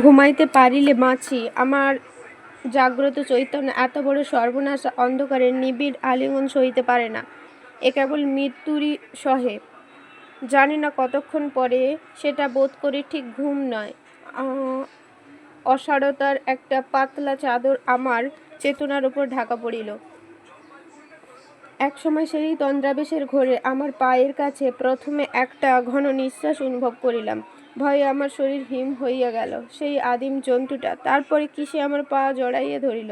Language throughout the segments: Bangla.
ঘুমাইতে পারিলে বাঁচি। আমার জাগ্রত চৈতন্য এত বড় সর্বনাশ অন্ধকারের নিবিড় আলিঙ্গন সহিতে পারে না। এ কেবল মৃত্যুরই সহে। জানি না কতক্ষণ পরে সেটা বোধ করি ঠিক ঘুম নয়, অসাড়তার একটা পাতলা চাদর আমার চেতনার উপর ঢাকা পড়িল। একসময় সেই তন্দ্রাবেশের ঘোরে আমার পায়ের কাছে প্রথমে একটা ঘন নিঃশ্বাস অনুভব করিলাম। ভয়ে আমার শরীর হিম হইয়া গেল। সেই আদিম জন্তুটা তারপরে কিসে আমার পা জড়াইয়া ধরিল।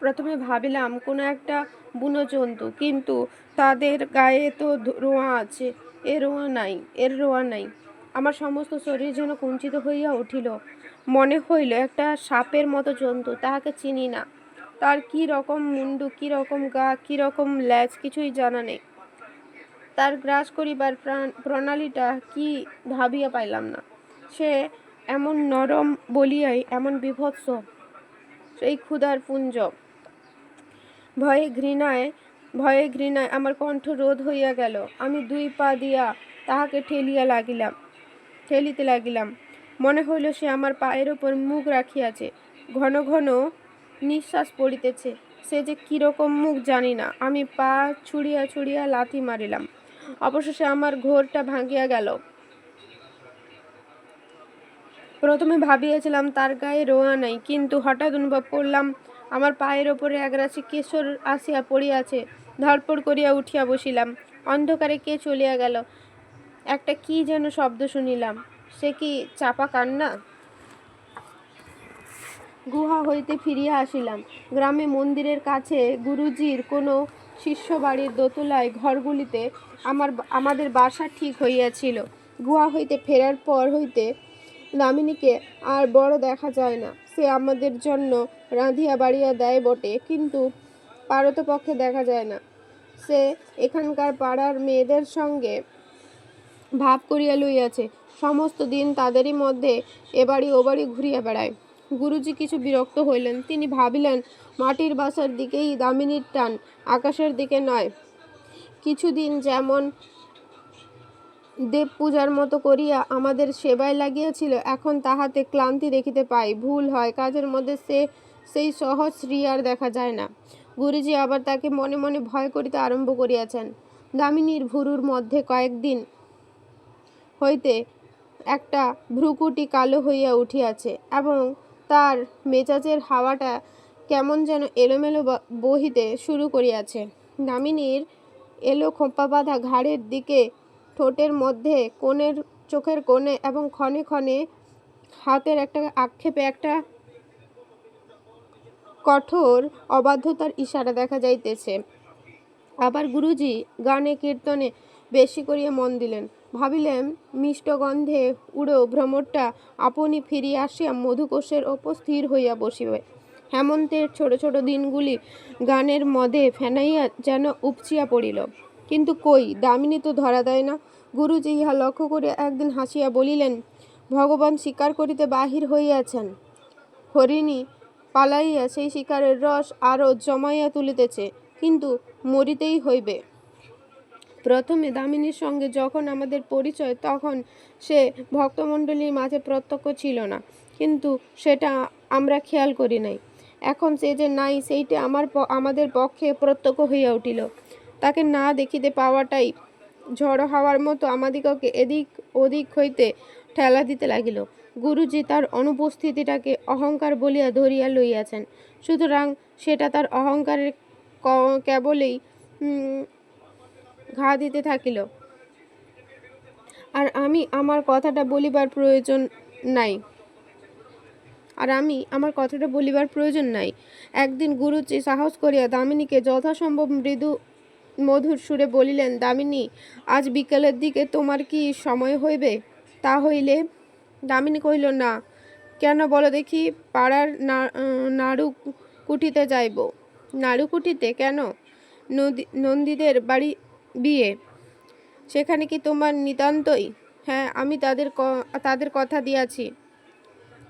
প্রথমে ভাবিলাম কোনো একটা বুনো জন্তু, কিন্তু তাদের গায়ে তো রোঁয়া আছে, এর রোঁয়া নাই। আমার সমস্ত শরীর যেন কুঞ্চিত হইয়া উঠিল। মনে হইল একটা সাপের মতো জন্তু, তাহাকে চিনি না। তার কি রকম মুন্ডু, কি রকম গা, কি রকম লেজ কিছুই জানা নেই। তার গ্রাস করিবার প্রণালীটা কি ভাবিয়া পাইলাম না। সে এমন নরম বলিয়াই এমন বিভৎস, সেই ক্ষুধার পুঞ্জ। ভয়ে ঘৃণায় আমার কণ্ঠ রোধ হইয়া গেল। আমি 2 পা দিয়া তাহাকে ঠেলিতে লাগিলাম। মনে হইল সে আমার পায়ের ওপর মুখ রাখিয়াছে, ঘন ঘন নিঃশ্বাস পড়িতেছে। সে যে কিরকম মুখ জানি না। আমি পা ছুড়িয়া লাথি মারিলাম। অবশেষে আমার ঘোরটা ভাঙিয়া গেল। প্রথমে ভাবিয়াছিলাম তার গায়ে রোঁয়া নাই, কিন্তু হঠাৎ অনুভব করলাম আমার পায়ের ওপরে একরাশি কেশর আসিয়া পড়িয়াছে। ধড়পড় করিয়া উঠিয়া বসিলাম। অন্ধকারে কে চলিয়া গেল। একটা কি যেন শব্দ শুনিলাম। সে কি চাপা কান্না? গুহা হইতে ফিরিয়া আসিলাম। গ্রামে মন্দিরের কাছে গুরুজির কোনো শিষ্য বাড়ির দোতলায় ঘরগুলিতে আমাদের বাসা ঠিক হইয়াছিল। গুহা হইতে ফেরার পর হইতে দামিনীকে আর বড় দেখা যায় না। সে আমাদের জন্য রাঁধিয়া বাড়িয়া দেয় বটে, কিন্তু পারতপক্ষে দেখা যায় না। সে এখানকার পাড়ার মেয়েদের সঙ্গে ভাব করিয়া লইয়াছে। সমস্ত দিন তাদেরই মধ্যে এবাড়ি ওবাড়ি ঘুরিয়া বেড়ায়। গুরুজি কিছু বিরক্ত হইলেন। তিনি ভাবিলেন মাটির বাসার দিকেই দামিনীর টান, আকাশের দিকে নয়। কিছুদিন যেমন দেব পূজার মতো করিয়া আমাদের সেবায় লাগিয়াছিল, এখন তাহাতে ক্লান্তি দেখিতে পাই। ভুল হয়, কাজের মধ্যে সেই সহজ শ্রী আর দেখা যায় না। গুরুজি আবার তাকে মনে মনে ভয় করিতে আরম্ভ করিয়াছেন। দামিনীর ভুরুর মধ্যে কয়েকদিন হইতে একটা ভ্রুকুটি কালো হইয়া উঠিয়াছে, এবং তার মেজাজের হাওয়াটা কেমন যেন এলোমেলো বহিতে শুরু করিয়াছে। দামিনীর এলো খোঁপা বাঁধা ঘাড়ের দিকে, ঠোঁটের মধ্যে, চোখের কোণে এবং ক্ষণে ক্ষণে হাতের একটা আক্ষেপে একটা কঠোর অবাধ্যতার ইশারা দেখা যাইতেছে। আবার গুরুজি গানে কীর্তনে বেশি করিয়া মন দিলেন। ভাবিলেন মিষ্ট গন্ধে উড়ো ভ্রমরটা আপনি ফিরিয়া আসিয়া মধুকোষের ওপর স্থির হইয়া বসিবে। হেমন্তের ছোট ছোট দিনগুলি গানের মদে ফেনাইয়া যেন উপচিয়া পড়িল। কিন্তু কই, দামিনী তো ধরা দেয় না। গুরুজি ইহা লক্ষ্য করিয়া একদিন হাসিয়া বলিলেন, ভগবান শিকার করিতে বাহির হইয়াছেন। হরিণী পালাইয়া সেই শিকারের রস আরও জমাইয়া তুলিতেছে, কিন্তু মরিতেই হইবে। প্রথমে দামিনীর সঙ্গে যখন আমাদের পরিচয়, তখন সে ভক্তমণ্ডলীর মাঝে প্রত্যক্ষ ছিল না, কিন্তু সেটা আমরা খেয়াল করি নাই। এখন সে যে নাই, সেইটা আমাদের পক্ষে প্রত্যক্ষ হইয়া উঠিল। তাকে না দেখিতে পাওয়াটাই ঝড়ো হাওয়ার মতো আমাদিগকে এদিক ওদিক হইতে ঠেলা দিতে লাগিল। গুরুজি তার অনুপস্থিতিটাকে অহংকার বলিয়া ধরিয়া লইয়াছেন, সুতরাং সেটা তার অহংকারের কেবলই ঘা দিতে থাকিল। আর আমি আমার কথাটা বলিবার প্রয়োজন নাই। একদিন গুরুজি সাহস করিয়া দামিনীকে যথাসম্ভব মৃদু মধুর সুরে বলিলেন, দামিনী, আজ বিকালের দিকে তোমার কি সময় হইবে? তা হইলে? দামিনী কহিল, না। কেন বলো দেখি? পাড়ার নাড়ুকুঠিতে যাইব। নাড়ুকুঠিতে কেন? নন্দীদের বাড়ি বিয়ে। সেখানে কি তোমার নিতান্তই? হ্যাঁ, আমি তাদের কথা দিয়াছি।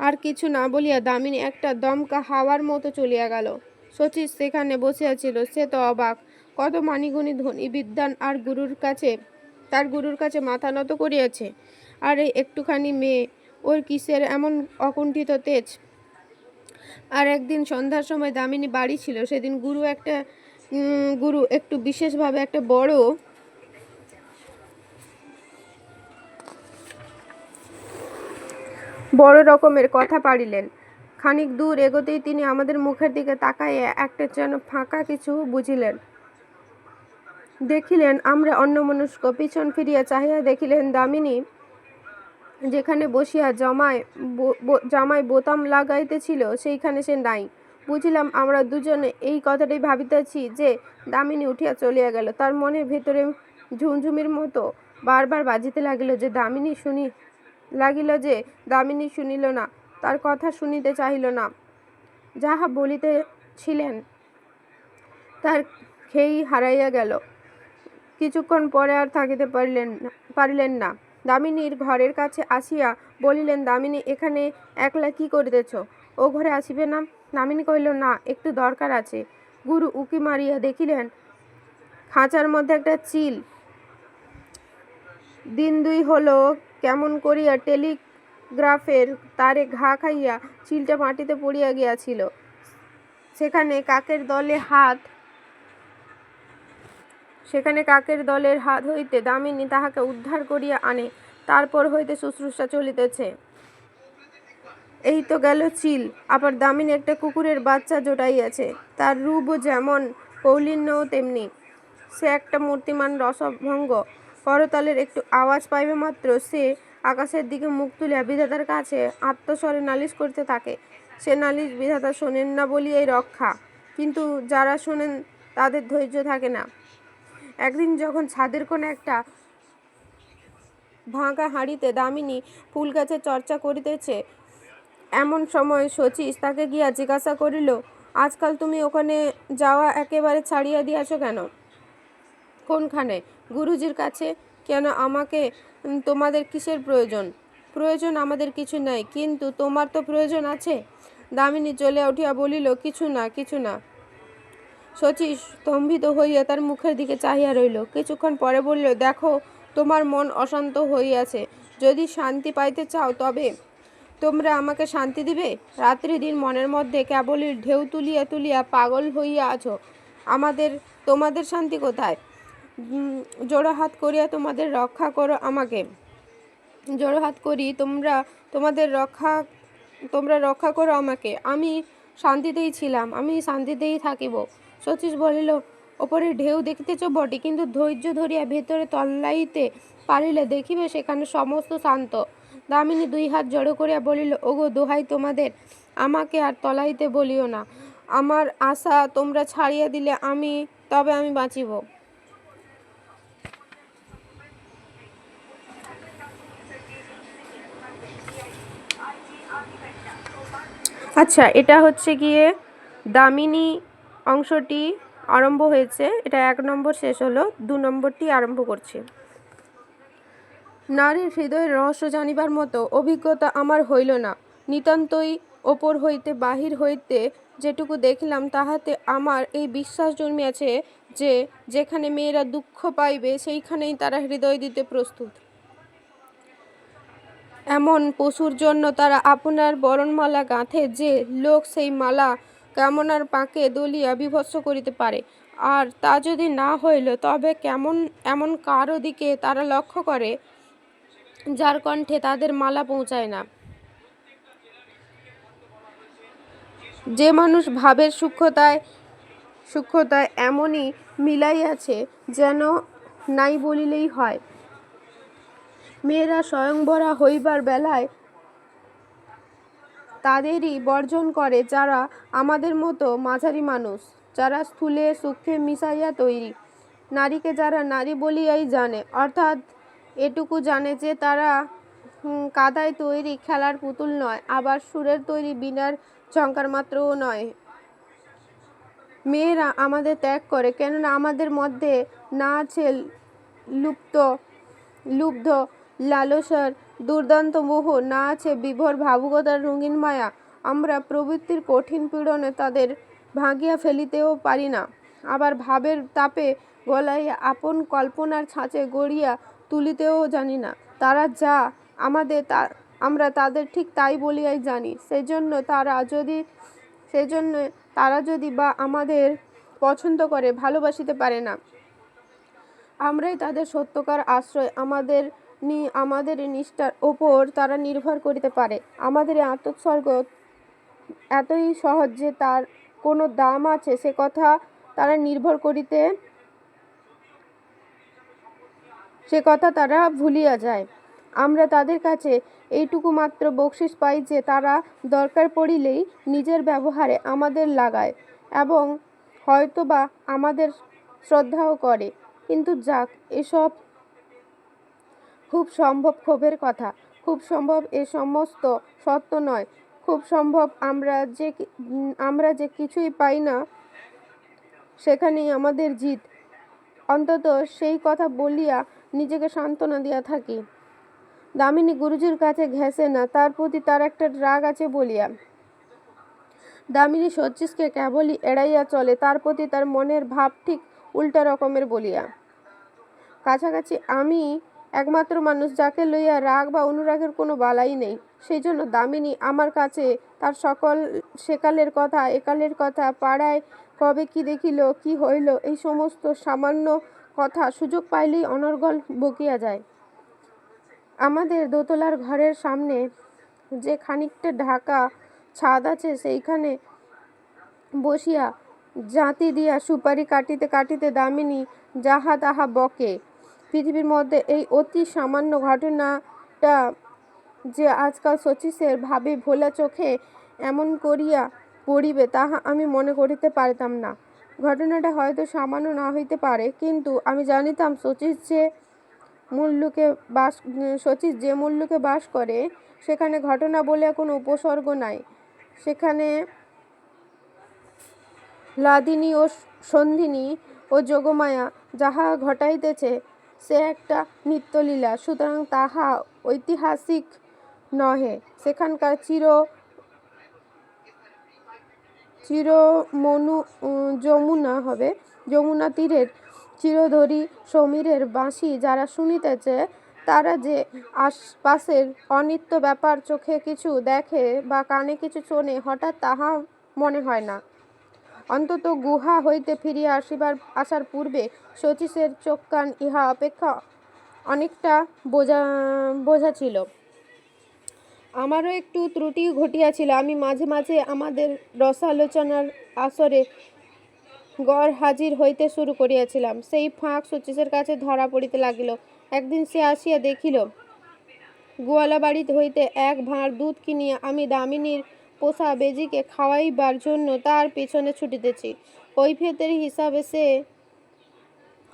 আর কিছু না বলিয়া দামিনী একটা দমকা হাওয়ার মতো চলিয়া গেল। শচীশ সেখানে বসিয়াছিল। সে তো অবাক। কত মানিগুণী ধনী বিদ্বান তার গুরুর কাছে মাথা নত করিয়াছে, আর এই একটুখানি মেয়ে ওর কিসের এমন অকুণ্ঠিত তেজ? আর একদিন সন্ধ্যার সময় দামিনী বাড়ি ছিল। সেদিন গুরু একটু বিশেষভাবে একটা বড় রকমের কথা পাড়িলেন। খানিক দূর এগোতেই তিনি আমাদের মুখের দিকে তাকাইয়া একটা যেন ফাঁকা কিছু বুঝিলেন। দেখিলেন আমরা অন্যমনস্ক। পিছন ফিরিয়া চাহিয়া দেখিলেন দামিনী যেখানে বসিয়া জামাই বোতাম লাগাইতেছিল সেইখানে সে নাই। বুঝিলাম আমরা দুজনে এই কথাটাই ভাবিতেছি যে দামিনী উঠিয়া চলিয়া গেল। তার মনের ভেতরে ঝুমঝুমির মতো বারবার বাজিতে লাগিল যে দামিনী শুনিল না, তার কথা শুনিতে চাহিল না। যাহা বলিতেছিলেন তার খেই হারাইয়া গেল। কিছুক্ষণ পরে আর থাকিতে পারিলেন না। দামিনীর ঘরের কাছে আসিয়া বলিলেন, দামিনী, এখানে একলা কি করিতেছ? ও ঘরে আসিবে না? দামিনী কহিল, না, একটু দরকার আছে। গুরু উকি মারিয়া দেখিলেন খাঁচার মধ্যে একটা চিল। দিন দুই হলো কেমন করিয়া টেলিগ্রাফের তারে ঘা খাইয়া চিলটা মাটিতে পড়িয়া গিয়াছিল। সেখানে কাকের দলের হাত হইতে দামিনী তাহাকে উদ্ধার করিয়া আনে। তারপর হইতে শুশ্রূষা চলিতেছে। এই তো গেল চিল। আবার দামিনী একটা কুকুরের বাচ্চা জোটাইয়াছে। তার রূপও যেমন, কৌলীন্যও তেমনি। সে একটা মূর্তিমান রসভঙ্গ। করতালের একটু আওয়াজ পাইবে মাত্র সে আকাশের দিকে মুখ তুলিয়া বিধাতার কাছে আর্তস্বরে নালিশ করিতে থাকে। সে নালিশ বিধাতা শোনেন না বলিয়াই রক্ষা, কিন্তু যারা শোনেন তাদের ধৈর্য থাকে না। একদিন যখন ছাদের কোণে একটা ভাঙা হাঁড়িতে দামিনী ফুল গাছের চর্চা করিতেছে, এমন সময় শচীশ তাকে গিয়া জিজ্ঞাসা করিল, আজকাল তুমি ওখানে যাওয়া একেবারে ছাড়িয়া দিয়াছ কেন? কোনখানে? গুরুজির কাছে। কেন? আমাকে? তোমাদের কিসের প্রয়োজন? প্রয়োজন আমাদের কিছু নাই, কিন্তু তোমার তো প্রয়োজন আছে। দামিনী জ্বলিয়া উঠিয়া বলিল, কিছু না। শচীশ স্তম্ভিত হইয়া তার মুখের দিকে চাহিয়া রইল। কিছুক্ষণ পরে বলিল, দেখো, তোমার মন অশান্ত হইয়াছে। যদি শান্তি পাইতে চাও তবে তোমরা আমাকে শান্তি দিবে? রাত্রি দিন মনের মধ্যে কেবলই ঢেউ তুলিয়া তুলিয়া পাগল হইয়া আছো। তোমাদের শান্তি কোথায়? জোড়হাত করিয়া তোমাদের রক্ষা করো আমাকে। জোড়হাত করি, তোমরা রক্ষা করো আমাকে। আমি শান্তিতেই ছিলাম, আমি শান্তিতেই থাকিব। শচীশ বলিল, ওপরে ঢেউ দেখিতেছ বটে, কিন্তু ধৈর্য ধরিয়া ভেতরে তলাইতে পারিলে দেখিবে সেখানে সমস্ত শান্ত। দামিনী দুই হাত জড়ো করিয়া বলিল, ওগো, দোহাই তোমাদের, আমাকে আর তলাইতে বলিও না। আমার আশা তোমরা ছাড়িয়া দিলে তবে আমি বাঁচিব। আচ্ছা, এটা হচ্ছে গিয়ে দামিনী অংশটি আরম্ভ হয়েছে। এটা 1 নম্বর শেষ হলো, 2 নম্বরটি আরম্ভ করছি। নারীর হৃদয়ের রহস্য জানিবার মতো অভিজ্ঞতা আমার হইল না। নিতান্তই ওপর হইতে বাহির হইতে যেটুকু দেখিলাম তাহাতে আমার এই বিশ্বাস জন্মিয়াছে যে যেখানে মেয়েরা দুঃখ পাইবে সেইখানেই তারা হৃদয় দিতে প্রস্তুত। এমন পশুর জন্য তারা আপনার বরণমালা গাঁথে যে লোক সেই মালা কামনার পাকে দলিয়া বিভৎস করিতে পারে। আর তা যদি না হইল তবে এমন কারো দিকে তারা লক্ষ্য করে যার কণ্ঠে তাদের মালা পৌঁছায় না। যে মানুষ ভাবের সূক্ষ্মতায় এমনই মিলাইয়াছে যেন নাই বলিলেই হয়। মেয়েরা স্বয়ংবরা হইবার বেলায় তাদেরই বর্জন করে যারা আমাদের মতো মাঝারি মানুষ, যারা স্থূলে সূক্ষ্মে মিশাইয়া তৈরি। নারীকে যারা নারী বলিয়াই জানে, অর্থাৎ এটুকু জানে যে তারা কাদায় তৈরি খেলার পুতুল নয়, আবার সুরের তৈরি বীণার ঝঙ্কার মাত্রও নয়। মেয়েরা আমাদের ত্যাগ করে, কেননা আমাদের মধ্যে না আছে লুব্ধ লালসার দুর্দান্ত মোহ, না আছে বিভোর ভাবুকতার রঙিন মায়া। আমরা প্রবৃত্তির কঠিন পীড়নে তাদের ভাঙিয়া ফেলিতেও পারি না, আবার ভাবের তাপে গলাইয়া আপন কল্পনার ছাঁচে গড়িয়া তুলিতেও জানি না। তারা যা আমরা তাদের ঠিক তাই বলিয়াই জানি। সেজন্য তারা যদি বা আমাদের পছন্দ করে, ভালোবাসিতে পারে না। আমরাই তাদের সত্যকার আশ্রয়। আমাদের নিষ্ঠার ওপর তারা নির্ভর করিতে পারে। আমাদের এই আত্মোৎসর্গ এতই সহজ যে তার কোনো দাম আছে সে কথা তারা ভুলিয়া যায়। আমরা তাদের কাছে এইটুকু মাত্র বকশিস পাই যে তারা দরকার পড়িলেই নিজের ব্যবহারে আমাদের লাগায় এবং হয়তোবা আমাদের শ্রদ্ধাও করে। কিন্তু যাক, এসব খুব সম্ভব ক্ষোভের কথা। খুব সম্ভব এ সমস্ত সত্য নয়। খুব সম্ভব আমরা যে কিছুই পাই না সেখানেই আমাদের জিত। অন্তত সেই কথা বলিয়া নিজেকে সান্ত্বনা দিয়া থাকি। দামিনী গুরুজির কাছে ঘেঁষে না, তার প্রতি তার একটা রাগ আছে বলিয়া। দামিনী শচীশকে কেবলই এড়াইয়া চলে, তার প্রতি তার মনের ভাব ঠিক উল্টা রকমের বলিয়া। কাছাকাছি আমি একমাত্র মানুষ যাকে লইয়া রাগ বা অনুরাগের কোনো বালাই নেই। সেই জন্য দামিনী আমার কাছে তার সকল সেকালের কথা, একালের কথা, পাড়ায় কবে কি দেখিল, কি হইল, এই সমস্ত সামান্য কথা সুযোগ পাইলেই অনর্গল বকিয়া যায়। আমাদের দোতলার ঘরের সামনে যে খানিকটা ঢাকা ছাদ আছে সেইখানে বসিয়া জাঁতি দিয়া সুপারি কাটিতে কাটিতে দামিনী যাহা তাহা বকে। পৃথিবীর মধ্যে এই অতি সামান্য ঘটনাটা যে আজকাল শচীশের ভাবে ভোলা চোখে এমন করিয়া পড়িবে তাহা আমি মনে করিতে পারিতাম না। ঘটনাটা হয়তো সামান্য না হইতে পারে, কিন্তু আমি জানিতাম শচীশ যে মুল্লুকে বাস করে সেখানে ঘটনা বলিয়া কোনো উপসর্গ নাই। সেখানে লাদিনী ও সন্ধিনী ও যোগমায়া যাহা ঘটাইতেছে সে একটা নিত্যলীলা, সুতরাং তাহা ঐতিহাসিক নহে। সেখানকার যমুনা তীরের চিরধরী সমীরের বাঁশি যারা শুনিতেছে তারা যে আশপাশের অনিত্য ব্যাপার চোখে কিছু দেখে বা কানে কিছু শোনে হঠাৎ তাহা মনে হয় না। অন্তত গুহা হইতে ফিরিয়া আসার পূর্বে শচীশের চোখ কান ইহা অপেক্ষা অনেকটা বোঝা ছিল। আমারও একটু ত্রুটি ঘটিয়াছিল। আমি মাঝে মাঝে আমাদের রসালোচনার আসরে গড় হাজির হইতে শুরু করিয়াছিলাম। সেই ফাঁক শচীশের কাছে ধরা পড়িতে লাগিল। একদিন সে আসিয়া দেখিল গোয়ালা বাড়ি হইতে এক ভাঁড় দুধ কিনিয়া আমি দামিনীর পোষা বেজিকে খাওয়াইবার জন্য তার পেছনে ছুটিতেছি। কৈফিয়তের হিসাবে সে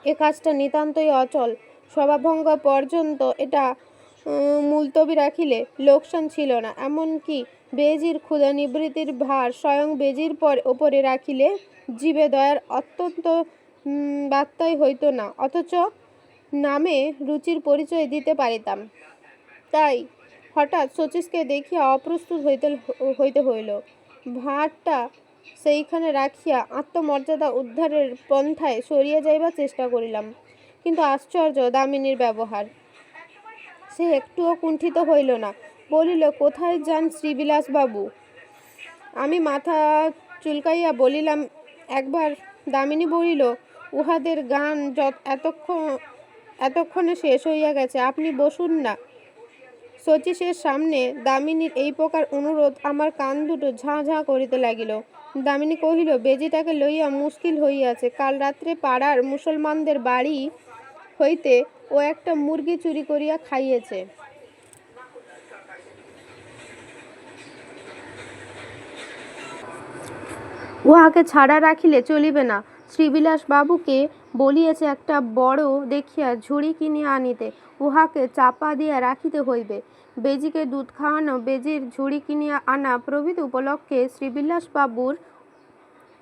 এ কাজটা নিতান্তই অচল। সভাভঙ্গ পর্যন্ত এটা মুলতবি রাখিলে লোকসান ছিল না। এমনকি বেজির ক্ষুধা নিবৃত্তির ভার স্বয়ং বেজির ওপরে রাখিলে জীবে দয়ার অত্যন্ত বাত্যয় হইত না, অথচ নামে রুচির পরিচয় দিতে পারিতাম। তাই হঠাৎ শচীশকে দেখিয়া অপ্রস্তুত হইতে হইল। ভাঁড়টা সেইখানে রাখিয়া আত্মমর্যাদা উদ্ধারের পন্থায় সরিয়া যাইবার চেষ্টা করিলাম। কিন্তু আশ্চর্য দামিনীর ব্যবহার! সে একটুও কুণ্ঠিত হইল না। বলিল, কোথায় যান শ্রীবিলাসবাবু? আমি মাথা চুলকাইয়া বলিলাম, একবার। দামিনী বলিল, উহাদের গান এতক্ষণে শেষ হইয়া গেছে, আপনি বসুন না। শচীশের সামনে দামিনীর এই প্রকার অনুরোধ আমার কান দুটো ঝাঁ ঝাঁ করিতে লাগিল। দামিনী কহিল, বেজিটাকে লইয়া মুশকিল হইয়াছে। কাল রাত্রে পাড়ার মুসলমানদের বাড়ি হইতে ও একটা মুরগি চুরি করিয়া খাইয়েছে। উহাকে ছাড়া রাখিলে চলিবে না। শ্রীবিলাস বাবুকে বলিয়াছে একটা বড় দেখিয়া ঝুড়ি কিনিয়া আনিতে। উহাকে চাপা দিয়া রাখিতে হইবে। বেজিকে দুধ খাওয়ানো, বেজির ঝুড়ি কিনিয়া আনা প্রভৃতি উপলক্ষে শ্রীবিলাসবাবুর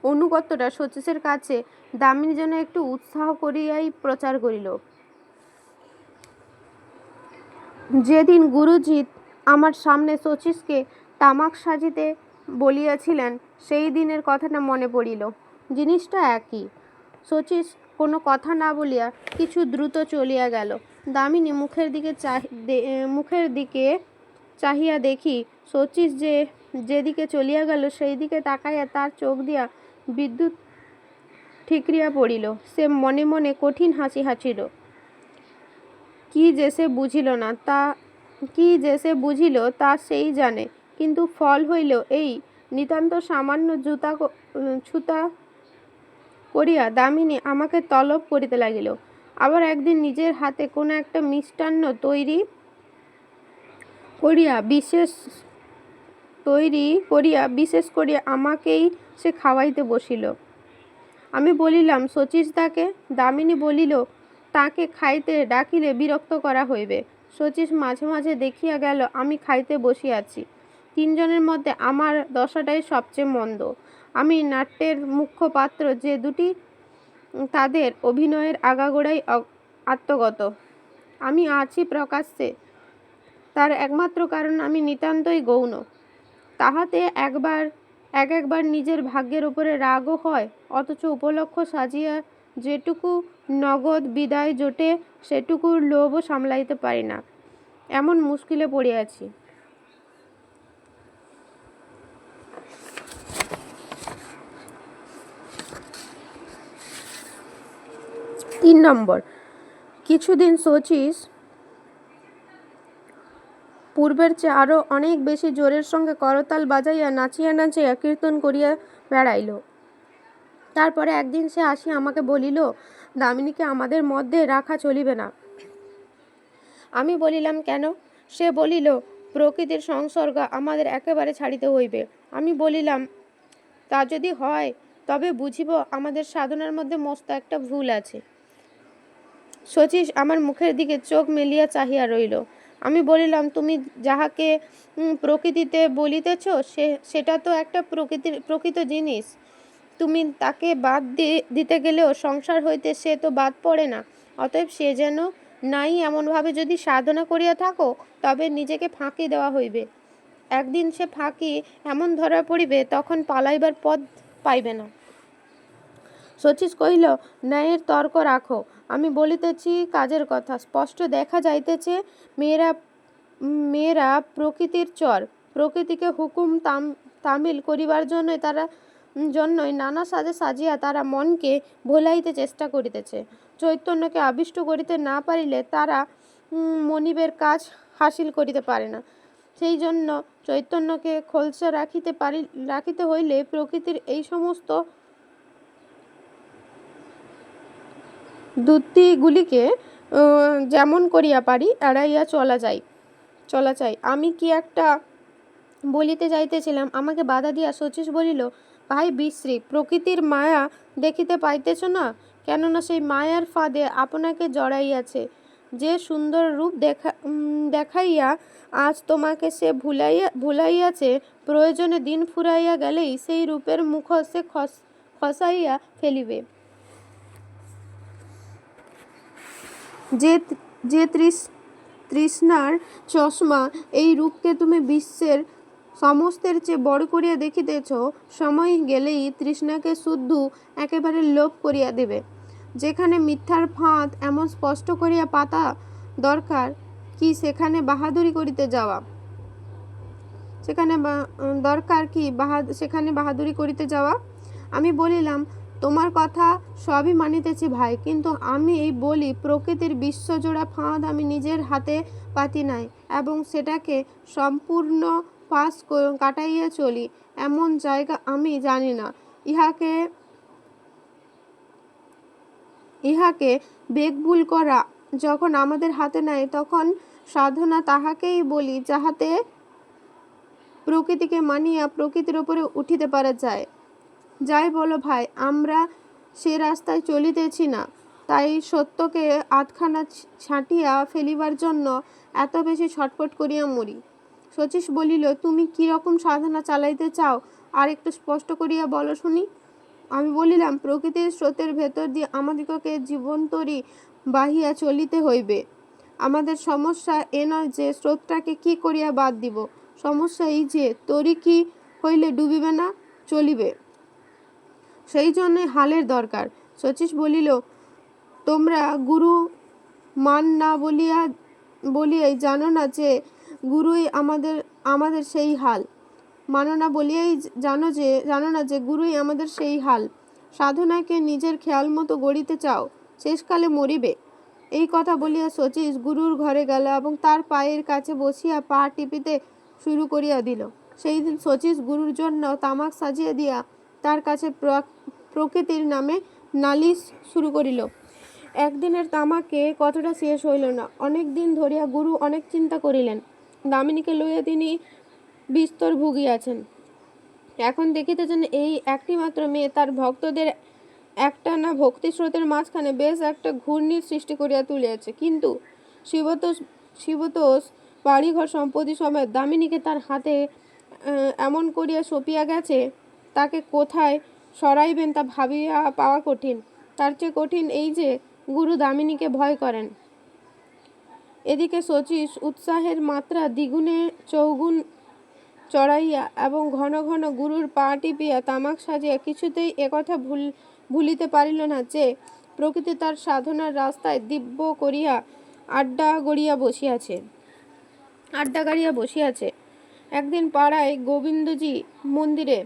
অনুগত্যটা শচীশের কাছে দামিনী যেন একটু উৎসাহ করিয়াই প্রচার করিল। যেদিন গুরুজি আমার সামনে শচীশকে তামাক সাজিতে বলিয়াছিলেন সেই দিনের কথাটা মনে পড়িল। জিনিসটা একই। শচীশ কোনো কথা না বলিয়া কিছু দ্রুত চলিয়া গেল। দামিনী মুখের দিকে চাহিয়া দেখি শচীশ যেদিকে চলিয়া গেল সেই দিকে তাকাইয়া তার চোখ দিয়া বিদ্যুৎ ঠিকরিয়া পড়িল। সে মনে মনে কঠিন হাসি হাসিল। কি যে সে বুঝিল তা সেই জানে, কিন্তু ফল হইল এই, নিতান্ত সামান্য ছুতা করিয়া দামিনী আমাকে তলব করিতে লাগিল। আবার একদিন নিজের হাতে কোনো একটা মিষ্টান্ন তৈরি করিয়া বিশেষ করিয়া আমাকেই সে খাওয়াইতে বসিল। আমি বলিলাম শচীশদাকে। দামিনী বলিল, তাকে খাইতে ডাকিলে বিরক্ত করা হইবে। শচীশ মাঝে মাঝে দেখিয়া গেল আমি খাইতে বসিয়াছি। তিনজনের মধ্যে আমার দশাটাই সবচেয়ে মন্দ। আমি নাট্যের মুখ্য পাত্র যে দুটি, তাদের অভিনয়ের আগাগোড়াই আত্মগত। আমি আছি প্রকাশ্যে, তার একমাত্র কারণ আমি নিতান্তই গৌণ। তাহাতে একবার নিজের ভাগ্যের উপরে রাগও হয়, অথচ উপলক্ষ সাজিয়া যেটুকু নগদ বিদায় জোটে সেটুকুর লোভও সামলাইতে পারি না। এমন মুশকিলে পড়িয়াছি। 3 নম্বর। কিছুদিন শচীশ পূর্বের চেয়ে আরও অনেক বেশি জোরের সঙ্গে করতাল বাজাইয়া নাচিয়া নাচিয়া কীর্তন করিয়া বেড়াইল। তারপরে একদিন সে আসিয়া আমাকে বলিল, দামিনীকে আমাদের মধ্যে রাখা চলিবে না। আমি বলিলাম, কেন? সে বলিল, প্রকৃতির সংসর্গ আমাদের একেবারে ছাড়িতে হইবে। আমি বলিলাম, তা যদি হয় তবে বুঝিব আমাদের সাধনার মধ্যে মস্ত একটা ভুল আছে। শচীশ আমার মুখের দিকে চোখ মেলিয়া চাহিয়া রইল। আমি বলিলাম, তুমি যাহাকে প্রকৃতিতে বলিতেছ সেটা তো একটা প্রকৃত জিনিস। তুমি তাকে বাদ দিতে গেলেও সংসার হইতে সে তো বাদ পড়ে না। অতএব সে যেন নাই এমনভাবে যদি সাধনা করিয়া থাকো তবে নিজেকে ফাঁকি দেওয়া হইবে। একদিন সে ফাঁকি এমন ধরা পড়িবে তখন পালাইবার পথ পাইবে না। শচীশ কহিল, ন্যায়ের তর্ক রাখো, আমি বলিতেছি কাজের কথা। স্পষ্ট দেখা যাইতেছে মেয়েরা প্রকৃতির চর। প্রকৃতিকে হুকুম তামিল করিবার জন্যই নানা সাজে সাজিয়া তারা মনকে ভোলাইতে চেষ্টা করিতেছে। চৈতন্যকে আবিষ্ট করিতে না পারিলে তারা মনিবের কাজ হাসিল করিতে পারে না। সেই জন্য চৈতন্যকে খোলসা রাখিতে হইলে প্রকৃতির এই সমস্ত দুর্নীতিগুলিকে যেমন করিয়া পারি এড়াইয়া চলা চাই। আমি কি একটা বলিতে যাইতেছিলাম, আমাকে বাধা দিয়া শচীশ বলিল, ভাই বিশ্রী, প্রকৃতির মায়া দেখিতে পাইতেছ না? কেননা সেই মায়ার ফাঁদে আপনাকে জড়াইয়াছে। যে সুন্দর রূপ দেখাইয়া আজ তোমাকে সে ভুলাইয়াছে, প্রয়োজনে দিন ফুরাইয়া গেলেই সেই রূপের মুখ সে খসাইয়া ফেলিবে। যে তৃষ্ণার চশমা এই রূপকে তুমি বিশ্বের সমস্তের চেয়ে বড় করিয়া দেখিতেছ, সময় গেলেই তৃষ্ণাকে শুদ্ধ একেবারে লোপ করিয়া দিবে। যেখানে মিথ্যার ফাঁদ এমন স্পষ্ট করিয়া পাতা দরকার কি সেখানে বাহাদুরি করিতে যাওয়া? আমি বলিলাম, তোমার কথা সবই মানিতেছি ভাই, কিন্তু আমি এই বলি প্রকৃতির বিশ্বজোড়া ফাঁদ আমি নিজের হাতে পাতি নাই, এবং সেটাকে সম্পূর্ণ পাশ কাটাইয়া চলি এমন জায়গা আমি জানি না। ইহাকে বেগবুল করা যখন আমাদের হাতে নাই, তখন সাধনা তাহাকেই বলি যাহাতে প্রকৃতিকে মানিয়া প্রকৃতির উপরে উঠিতে পারা যায়। যাই বলো ভাই, আমরা সে রাস্তায় চলিতেছি না, তাই সত্যকে আধখানা ছাঁটিয়া ফেলিবার জন্য এত বেশি ছটফট করিয়া মরি। শচীশ বলিল, তুমি কি রকম সাধনা চালাইতে চাও আর একটু স্পষ্ট করিয়া বলো শুনি। আমি বলিলাম, প্রকৃতির স্রোতের ভেতর দিয়ে আমাদিগকে জীবনতরী বাহিয়া চলিতে হইবে। আমাদের সমস্যা এ নয় যে স্রোতটাকে কি করিয়া বাদ দিব, সমস্যা এই যে তরী কি হইলে ডুবিবে না, চলিবে। সেই জন্যই হালের দরকার। শচীশ বলিল, তোমরা গুরু মান না বলিয়াই জানো না যে গুরুই আমাদের আমাদের সেই হাল। মানো না বলিয়াই জানো না যে গুরুই আমাদের সেই হাল। সাধনাকে নিজের খেয়াল মতো গড়িতে চাও, শেষকালে মরিবে। এই কথা বলিয়া শচীশ গুরুর ঘরে গেল এবং তার পায়ের কাছে বসিয়া পা টিপিতে শুরু করিয়া দিল। সেই দিন শচীশ গুরুর জন্য তামাক সাজিয়া দিয়া তার কাছে প্রকৃতির নামে নালিশ শুরু করিল। একদিনের তামাকে কতটা শেষ হইল না। অনেক দিন ধরিয়া গুরু অনেক চিন্তা করিলেন। দামিনীকে লইয়া তিনি বিস্তর ভুগিয়াছেন। এখন দেখিতেছেন এই একটি মাত্র মেয়ে তার ভক্তদের একটানা ভক্তি স্রোতের মাঝখানে বেশ একটা ঘূর্ণির সৃষ্টি করিয়া তুলিয়াছে। কিন্তু শিবতোষ বাড়িঘর সম্পত্তি সমেত দামিনীকে তার হাতে এমন করিয়া সঁপিয়া গেছে, তাকে কোথায় সরাইবেন তা ভাবিয়া পাওয়া কঠিন। তার চেয়ে কঠিন এই যে গুরু দামিনীকে ভয় করেন। এদিকে শচীশ উৎসাহের মাত্রা দ্বিগুণে চৌগুণ চড়াইয়া এবং ঘন ঘন গুরুর পা টিপিয়া তামাক সাজিয়া কিছুতেই একথা ভুলিতে পারিল না যে প্রকৃতি তার সাধনার রাস্তায় দিব্য করিয়া আড্ডা গাড়িয়া বসিয়াছে। একদিন পাড়ায় গোবিন্দজি মন্দিরে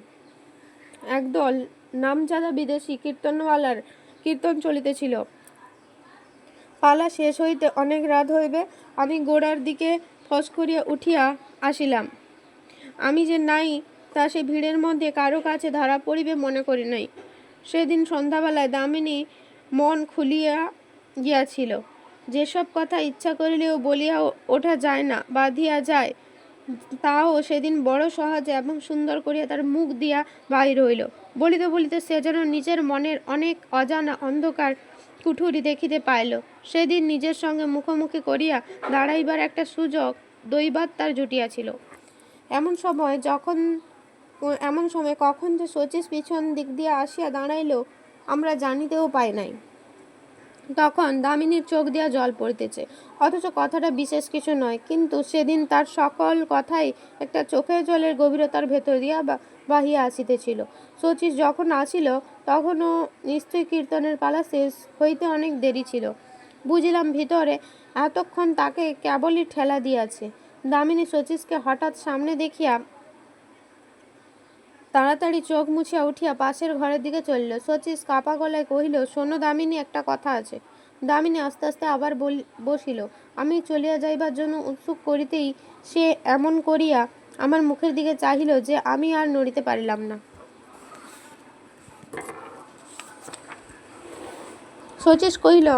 একদল নামজাদা বিদেশি কীর্তনওয়ালার কীর্তন চলিতেছিল। পালা শেষ হইতে অনেক রাত হইবে। আমি গোড়ার দিকে ফস করিয়া উঠিয়া আসিলাম। আমি যে নাই তা সে ভিড়ের মধ্যে কারো কাছে ধরা পড়িবে মনে করি নাই। সেদিন সন্ধ্যাবেলায় দামিনী মন খুলিয়া গিয়াছিল। যেসব কথা ইচ্ছা করিলেও বলিয়া ওঠা যায় না, বাঁধিয়া যায়, তাও সেদিন বড় সহজে এবং সুন্দর করিয়া তার মুখ দিয়া বাহির হইল। বলিতে বলিতে সে যেন নিজের মনের অনেক অজানা অন্ধকার কুঠুরি দেখিতে পাইল। সেদিন নিজের সঙ্গে মুখোমুখি করিয়া দাঁড়াইবার একটা সুযোগ দৈবাৎ তার জুটিয়াছিল। এমন সময় কখন যে শচীশ পিছন দিক দিয়া আসিয়া দাঁড়াইল আমরা জানিতেও পাই নাই। তখন দামিনীর চোখ দিয়া জল পড়িতেছে, অথচ কথাটা বিশেষ কিছু নয়, কিন্তু সেদিন তার সকল কথাই একটা চোখের জলের গভীরতার ভেতর দিয়া বাহিয়া আসিতেছিল। শচীশ যখন আসিল তখনও নিশ্চয় কীর্তনের পালা শেষ হইতে অনেক দেরি ছিল। বুঝিলাম ভিতরে এতক্ষণ তাকে কেবলই ঠেলা দিয়াছে। দামিনী শচীশকে হঠাৎ সামনে দেখিয়া তাড়াতাড়ি চোখ মুছিয়া উঠিয়া পাশের ঘরের দিকে চলিল। শচীশ কাপা গলায় কহিল, শোনো দামিনী, একটা কথা আছে। দামিনী আস্তে আস্তে আবার বসিল। আমি চলিয়া যাইবার জন্য উৎসুক করিতেই সে এমন করিয়া আমার মুখের দিকে চাহিল যে আমি আর নড়িতে পারিলাম না। শচীশ কহিল,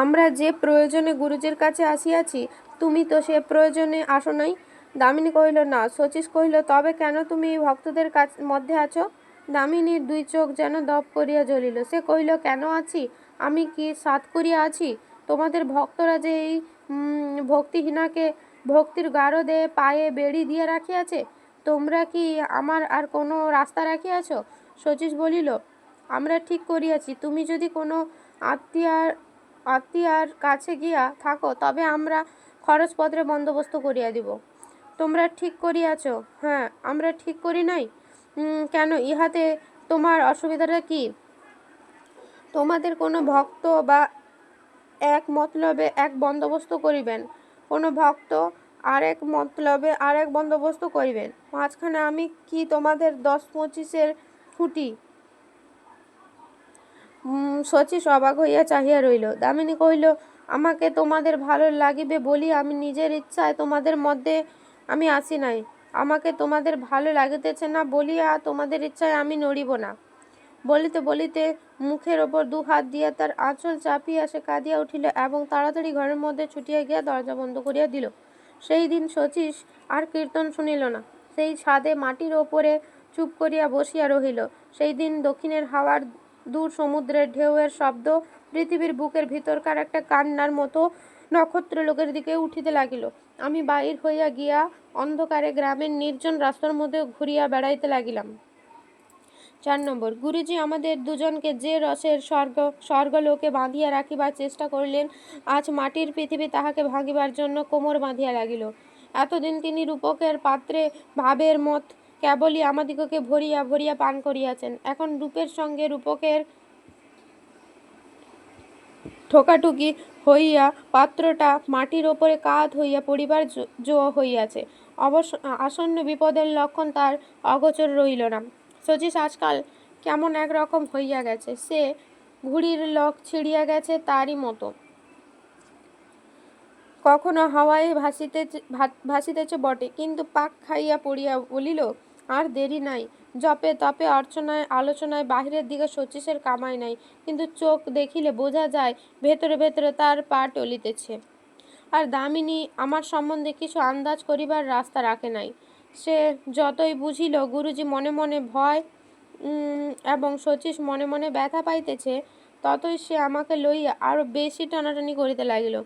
আমরা যে প্রয়োজনে গুরুজির কাছে আসিয়াছি, তুমি তো সে প্রয়োজনে আসো নাই। দামিনী কহিল, না। শচীশ কহিল, তবে কেন তুমি এই ভক্তদের মধ্যে আছো? দামিনীর দুই চোখ যেন দপ করিয়া জ্বলিল। সে কহিল, কেন আছি? আমি কি সাধ করিয়া আছি? তোমাদের ভক্তরা যে এই ভক্তিহীনাকে ভক্তির গারদে পায়ে বেড়ি দিয়ে রাখিয়াছে, তোমরা কি আমার আর কোনো রাস্তা রাখিয়াছ? শচীশ বলিল, আমরা ঠিক করিয়াছি, তুমি যদি কোনো আত্মীয়ার কাছে গিয়া থাকো তবে আমরা খরচপত্রের বন্দোবস্ত করিয়া দিব। তোমরা ঠিক করিয়াছ? হ্যাঁ, আমরা ঠিক করি নাই। কেন, ইহাতে তোমার অসুবিধাটা কি? তোমাদের কোনো ভক্ত বা এক মতলবে এক বন্দোবস্ত করিবেন, কোনো ভক্ত আর এক মতলবে আর এক বন্দোবস্ত করিবেন, মাঝখানে আমি কি তোমাদের 10-25-এর খুঁটি? শচীশ অবাক হইয়া চাহিয়া রহিল। দামিনী কহিল, আমাকে তোমাদের ভালো লাগিবে বলিয়া আমি নিজের ইচ্ছায় তোমাদের মধ্যে আমি আসি নাই। আমাকে তোমাদের ভালো লাগিতেছে না বলিয়া তোমাদের ইচ্ছায় আমি নড়িব না। বলিতে বলিতে মুখের ওপর 2 হাত দিয়া তার আঁচল চাপিয়া সে কাঁদিয়া উঠিল এবং তাড়াতাড়ি ঘরের মধ্যে ছুটিয়া গিয়া দরজা বন্ধ করিয়া দিল। সেই দিন শচীশ আর কীর্তন শুনিল না। সেই ছাদে মাটির ওপরে চুপ করিয়া বসিয়া রহিল। সেই দিন দক্ষিণের হাওয়ার দূর সমুদ্রের ঢেউয়ের শব্দ পৃথিবীর বুকের ভিতরকার একটা কান্নার মতো নক্ষত্রলোকের দিকে উঠিতে লাগিল। আমি বাহির হইয়া গিয়া অন্ধকারে গ্রামের নির্জন রাস্তার মধ্যে ঘুরিয়া বেড়াইতে লাগিলাম। 4 নম্বর, গুরুজি আমাদের দুজনকে যে রসের স্বর্গলোকে বাঁধিয়া রাখিবার চেষ্টা করিলেন, আজ মাটির পৃথিবী তাহাকে ভাঙিবার জন্য কোমর বাঁধিয়া লাগিল। এতদিন তিনি রূপকের পাত্রে ভাবের মত কেবলই আমাদিগকে ভরিয়া ভরিয়া পান করিয়াছেন। এখন রূপের সঙ্গে রূপকের ঠোকাঠুকি হইয়া পাত্রটা মাটির ওপরে কাত হইয়া পড়িবার জো হইয়াছে। অবশ্য আসন্ন বিপদের লক্ষণ তার অগোচর রইল না। শচীশ আজকাল কেমন একরকম হইয়া গেছে, সে ঘুড়ির লক ছিঁড়িয়া গেছে তারই মতো। কখনো হাওয়ায় ভাসিতেছে বটে, কিন্তু পাক খাইয়া পড়িয়া বলিল, আর দেরি নাই। জপে তপে অর্চনায় আলোচনায় বাহিরের দিকে শচীশের কামাই নাই, কিন্তু চোখ দেখিলে বোঝা যায় ভেতরে ভেতরে তার পা টলিতেছে। আর দামিনী আমার সম্বন্ধে কিছু আন্দাজ করিবার রাস্তা রাখে নাই। সে যতই বুঝিল গুরুজি মনে মনে ভয় এবং শচীশ মনে মনে ব্যথা পাইতেছে, ততই সে আমাকে লইয়া আরো বেশি টানাটানি করিতে লাগিল।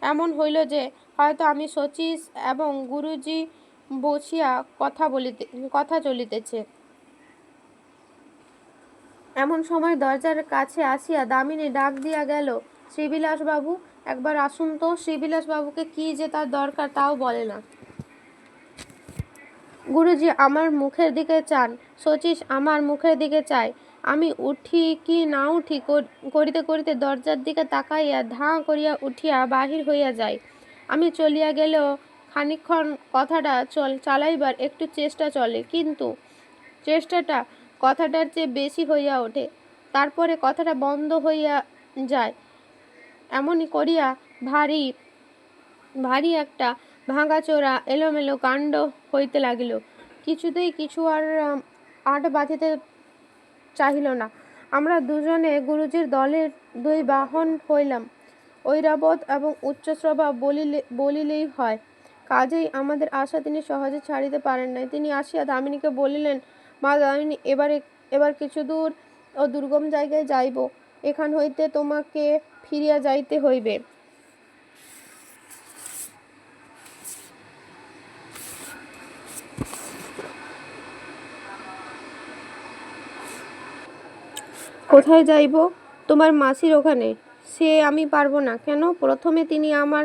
এমন হইল যে হয়তো আমি শচীশ এবং গুরুজি বসিয়া কথা চলিতেছে। এমন সময় দরজার কাছে আসিয়া দামিনী ডাক দিয়া গেল, শ্রীবিলাস বাবু, একবার আসুন তো। শ্রীবিলাস বাবুকে কি যে তার দরকার তাও বলে না। গুরুজি আমার মুখের দিকে চান। শচীশ আমার মুখের দিকে চায়। আমি উঠি কি না উঠি করিতে করিতে দরজার দিকে তাকাইয়া ধাঁ করিয়া উঠিয়া বাহির হইয়া যায়। আমি চলিয়া গেলেও খানিকক্ষণ কথাটা চালাইবার একটু চেষ্টা চলে, কিন্তু চেষ্টাটা কথাটার চেয়ে বেশি হইয়া ওঠে। তারপরে কথাটা বন্ধ হইয়া যায়। এমনই করিয়া ভারী ভারী একটা ভাঙাচোরা এলোমেলো কাণ্ড হইতে লাগিল। কিছুতেই কিছু আর আট বাঁধিতে চাহিল না। আমরা দুজনে গুরুজির দলের দুই বাহন হইলাম। ঐরাবত এবং উচ্চস্বভাব বলিলেই হয়। কাজেই আমাদের আশা তিনি সহজে ছাড়িতে পারেন নাই। তিনি আসিয়া দামিনীকে বলিলেন, মা দামিনী, এবার কিছু দূর ও দুর্গম জায়গায় যাইব। এখান হইতে তোমাকে ফিরিয়া যাইতে হইবে। কোথায় যাইব? তোমার মাসির ওখানে। সে আমি পারব না। কেন? প্রথমে তিনি আমার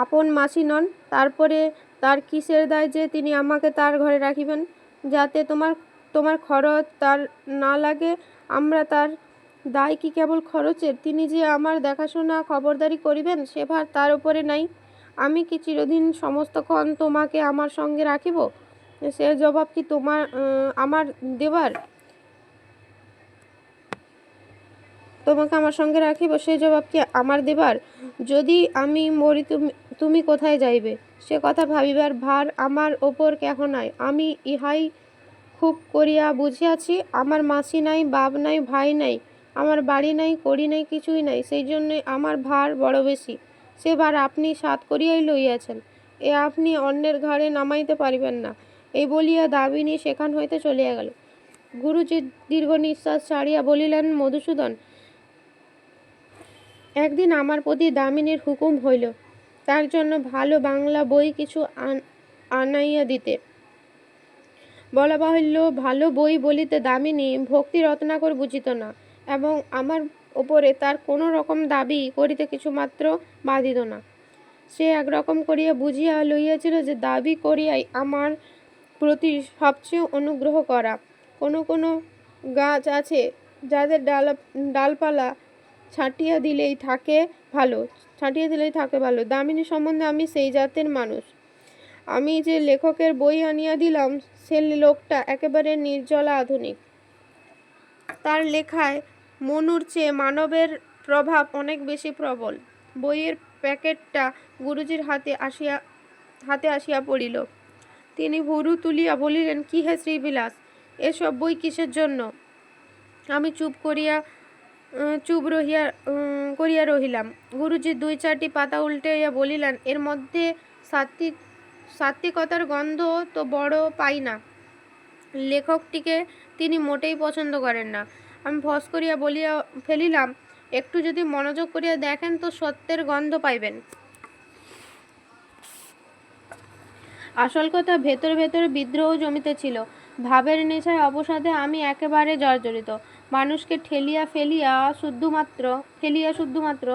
আপন মাসি নন, তারপরে তার কিসের দায় যে তিনি আমাকে তার ঘরে রাখিবেন, যাতে তোমার খরচ তার না লাগে? আমরা তার দায় কি কেবল খরচের? তিনি যে আমার দেখাশোনা খবরদারি করিবেন, সে ভার তার উপরে নাই। আমি কি চিরদিন সমস্তক্ষণ তোমাকে আমার সঙ্গে রাখিব? সে জবাব কি আমার দেবার? তোমাকে আমার সঙ্গে রাখিব, সে জবাব কি আমার দেবার? যদি আমি মরি তুমি কোথায় যাইবে? সে কথা ভাবিবার ভার আমার ওপর কেহ নাই। আমি ইহাই খুব করিয়া বুঝিয়াছি। আমার মাসি নাই, বাপ নাই, ভাই নাই, আমার বাড়ি নাই, কড়ি নাই, কিছুই নাই। সেই জন্যই আমার ভার বড় বেশি। সে ভার আপনি সাথ করিয়াই লইয়াছেন, এ আপনি অন্যের ঘাড়ে নামাইতে পারিবেন না। এই বলিয়া দামিনী সেখান হইতে চলিয়া গেল। গুরুজি দীর্ঘ নিঃশ্বাস ছাড়িয়া বলিলেন, মধুসূদন, একদিন আমার প্রতি দামিনীর হুকুম হইল, তার জন্য ভালো বাংলা বই কিছু আনাইয়া দিতে। বলা বাহুল্য, ভালো বই বলিতে দামিনী ভক্তি রত্নাকর বুঝিত না, এবং আমার ওপরে তার কোনো রকম দাবি করিতে কিছুমাত্র বাধিত না। সে একরকম করিয়া বুঝিয়া লইয়াছিল যে দাবি করিয়াই আমার প্রতি সবচেয়ে অনুগ্রহ করা। কোনো কোনো গাছ আছে যাদের ডালপালা ছাঁটিয়া দিলেই থাকে ভালো। দামিনী সম্বন্ধে আমি সেই জাতের মানুষ। আমি যে লেখকের বই আনিয়া দিলাম, সে লোকটা একেবারে নির্জলা আধুনিক। তার লেখায় মনুর চেয়ে মানবের প্রভাব অনেক বেশি প্রবল। বইয়ের প্যাকেটটা গুরুজির হাতে আসিয়া পড়িল। তিনি ভুরু তুলিয়া বলিলেন, কি হে শ্রীবিলাস, এসব বই কিসের জন্য? আমি চুপ করিয়া রহিলাম। গুরুজি দুই চারটি পাতা উল্টাইয়া বলিলেন, এর মধ্যে সাত্ত্বিকতার গন্ধ তো বড় পাই না। লেখকটিকে তিনি মোটেই পছন্দ করেন না। আমি ফস করিয়া বলিয়া ফেলিলাম, একটু যদি মনোযোগ করিয়া দেখেন তো সত্যের গন্ধ পাইবেন। আসল কথা, ভেতরে ভেতরে বিদ্রোহ জমিতেছিল। ভাবের নেশায় অবসাদে আমি একেবারে জর্জরিত। মানুষকে ফেলিয়া শুধুমাত্র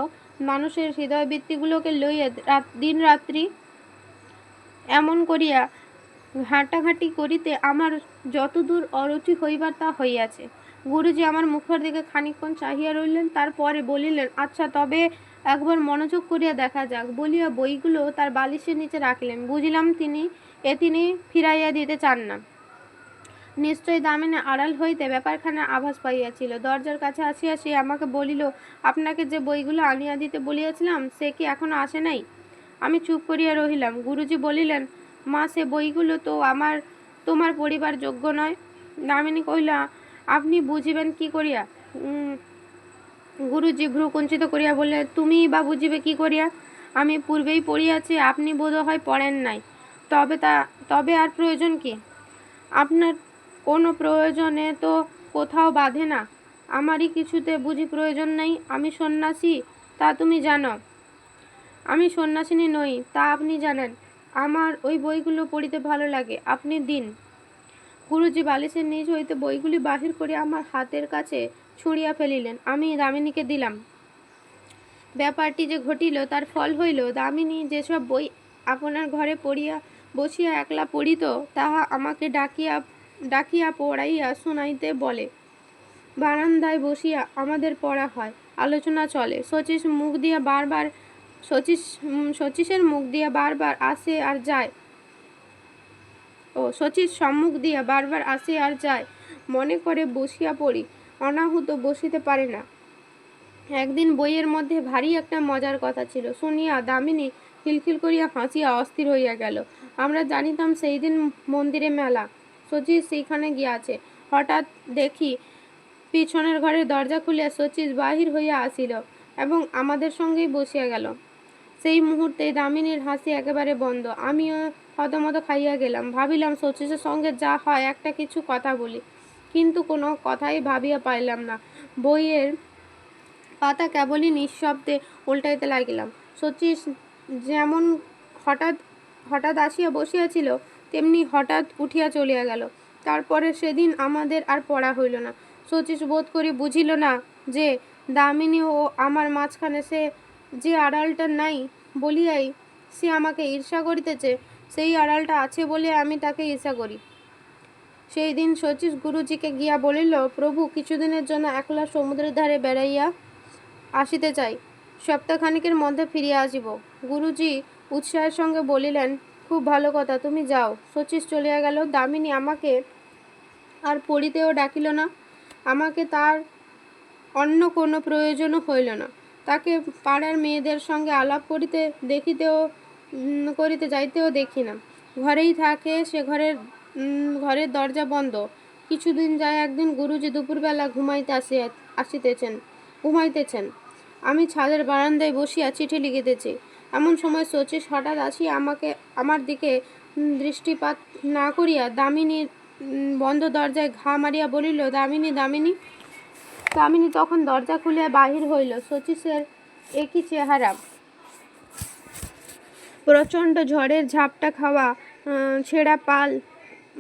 মানুষের হৃদয়বৃত্তিগুলোকে লইয়া দিন রাত্রি এমন করিয়া ঘাঁটাঘাঁটি করিতে আমার যতদূর অরুচি হইবার তা হইয়াছে। গুরুজি আমার মুখের দিকে খানিকক্ষণ চাহিয়া রইলেন, তারপরে বলিলেন, আচ্ছা, তবে একবার মনোযোগ করিয়া দেখা যাক বলিয়া বইগুলো তার বালিশের নিচে রাখলেন। বুঝিলাম তিনি ফিরাইয়া দিতে চান না। নিশ্চয়ই দামিনী আড়াল হইতে ব্যাপারখানা আভাস পাইয়াছিল। দরজার কাছে আসিয়া সে আমাকে বলিল, আপনাকে যে বইগুলো আনিয়া দিতে বলিয়াছিলাম সে কি এখনো আসে নাই? আমি চুপ করিয়া রহিলাম। গুরুজি বলিলেন, মা, সে বইগুলো তো তোমার পড়িবার যোগ্য নয়। দামিনী কহিল, আপনি বুঝিবেন কি করিয়া? গুরুজি ভ্রু কুঞ্চিত করিয়া বললেন, তুমিই বা বুঝিবে কি করিয়া? আমি পূর্বেই পড়িয়াছি, আপনি বোধ হয় পড়েন নাই। তবে আর প্রয়োজন কি? আপনার কোনো প্রয়োজনে তো কোথাও বাধে না। আমারই কিছুতে বুঝি প্রয়োজন নাই? আমি সন্ন্যাসী, তা তুমি জানো। আমি সন্ন্যাসিনী নই, তা আপনি জানেন। আমার ওই বইগুলো পড়িতে ভালো লাগে, আপনি দিন। গুরুজি বালিশের নিচ হইতে বইগুলি বাহির করে আমার হাতের কাছে ছুঁড়িয়া ফেলিলেন। আমি দামিনীকে দিলাম। ব্যাপারটি যে ঘটিল তার ফল হইল, দামিনী যেসব বই আপনার ঘরে পড়িয়া বসিয়া একলা পড়িত তাহা আমাকে ডাকিয়া পড়াইয়া শুনাইতে বলে। বারান্দায় বসিয়া আমাদের পড়া হয়, আলোচনা চলে। শচীশের মুখ দিয়া বারবার আসে আর যায়। শচীশ সম্মুখ দিয়া বারবার আসে আর যায়। মনে করে বসিয়া পড়ি, অনাহুত বসিতে পারে না। একদিন বইয়ের মধ্যে ভারী একটা মজার কথা ছিল, শুনিয়া দামিনী খিলখিল করিয়া হাসিয়া অস্থির হইয়া গেল। আমরা জানিতাম সেই দিন মন্দিরে মেলা, শচীশ সেইখানে গিয়াছে। হঠাৎ দেখি পিছনের ঘরের দরজা খুলিয়া শচীশ বাহির হইয়া আসিল এবং আমাদের সঙ্গেই বসিয়া গেল। সেই মুহূর্তেই দামিনীর হাসি একেবারে বন্ধ। আমিও হতমত খাইয়া গেলাম। ভাবিলাম শচীশের সঙ্গে যা হয় একটা কিছু কথা বলি, কিন্তু কোনো কথাই ভাবিয়া পাইলাম না। বইয়ের পাতা কেবলই নিঃশব্দে উল্টাইতে লাগিলাম। শচীশ যেমন হঠাৎ আসিয়া বসিয়াছিল তেমনি হঠাৎ উঠিয়া চলিয়া গেল। তারপরে সেদিন আমাদের আর পড়া হইল না। শচীশ বোধ করি বুঝিল না যে দামিনী ও আমার মাঝখানে সে যে আড়ালটা নাই বলিয়াই সে আমাকে ঈর্ষা করিতেছে, সেই আড়ালটা আছে বলে আমি তাকে ঈর্ষা করি। সেই দিন শচীশ গুরুজিকে গিয়া বলিল, প্রভু, কিছুদিনের জন্য একলা সমুদ্রের ধারে বেড়াইয়া আসিতে চাই, সপ্তাহখানিকের মধ্যে ফিরিয়া আসিব। গুরুজি উৎসাহের সঙ্গে বলিলেন, খুব ভালো কথা, তুমি যাও। শচীশ চলিয়া গেল। দামিনী আমাকে আর পড়িতেও ডাকিল না। আমাকে তার অন্য কোনো প্রয়োজনও হইল না। তাকে পাড়ার মেয়েদের সঙ্গে আলাপ করিতে যাইতেও দেখি না। ঘরেই থাকে সে। ঘরের দরজা বন্ধ। কিছুদিন যায়, একদিন গুরুজি দুপুরবেলা ঘুমাইতেছেন। আমি ছাদের বারান্দায় বসিয়া চিঠি লিখিতেছি। এমন সময় শচীশ হঠাৎ আসিয়া আমার দিকে দৃষ্টিপাত না করিয়া দামিনীর বন্ধ দরজায় ঘা মারিয়া বলিল, দামিনী, দামিনী। দামিনী তখন দরজা খুলিয়া বাহির হইল। শচীশের একই চেহারা, প্রচণ্ড ঝড়ের ঝাপটা খাওয়া, ছেঁড়া পাল,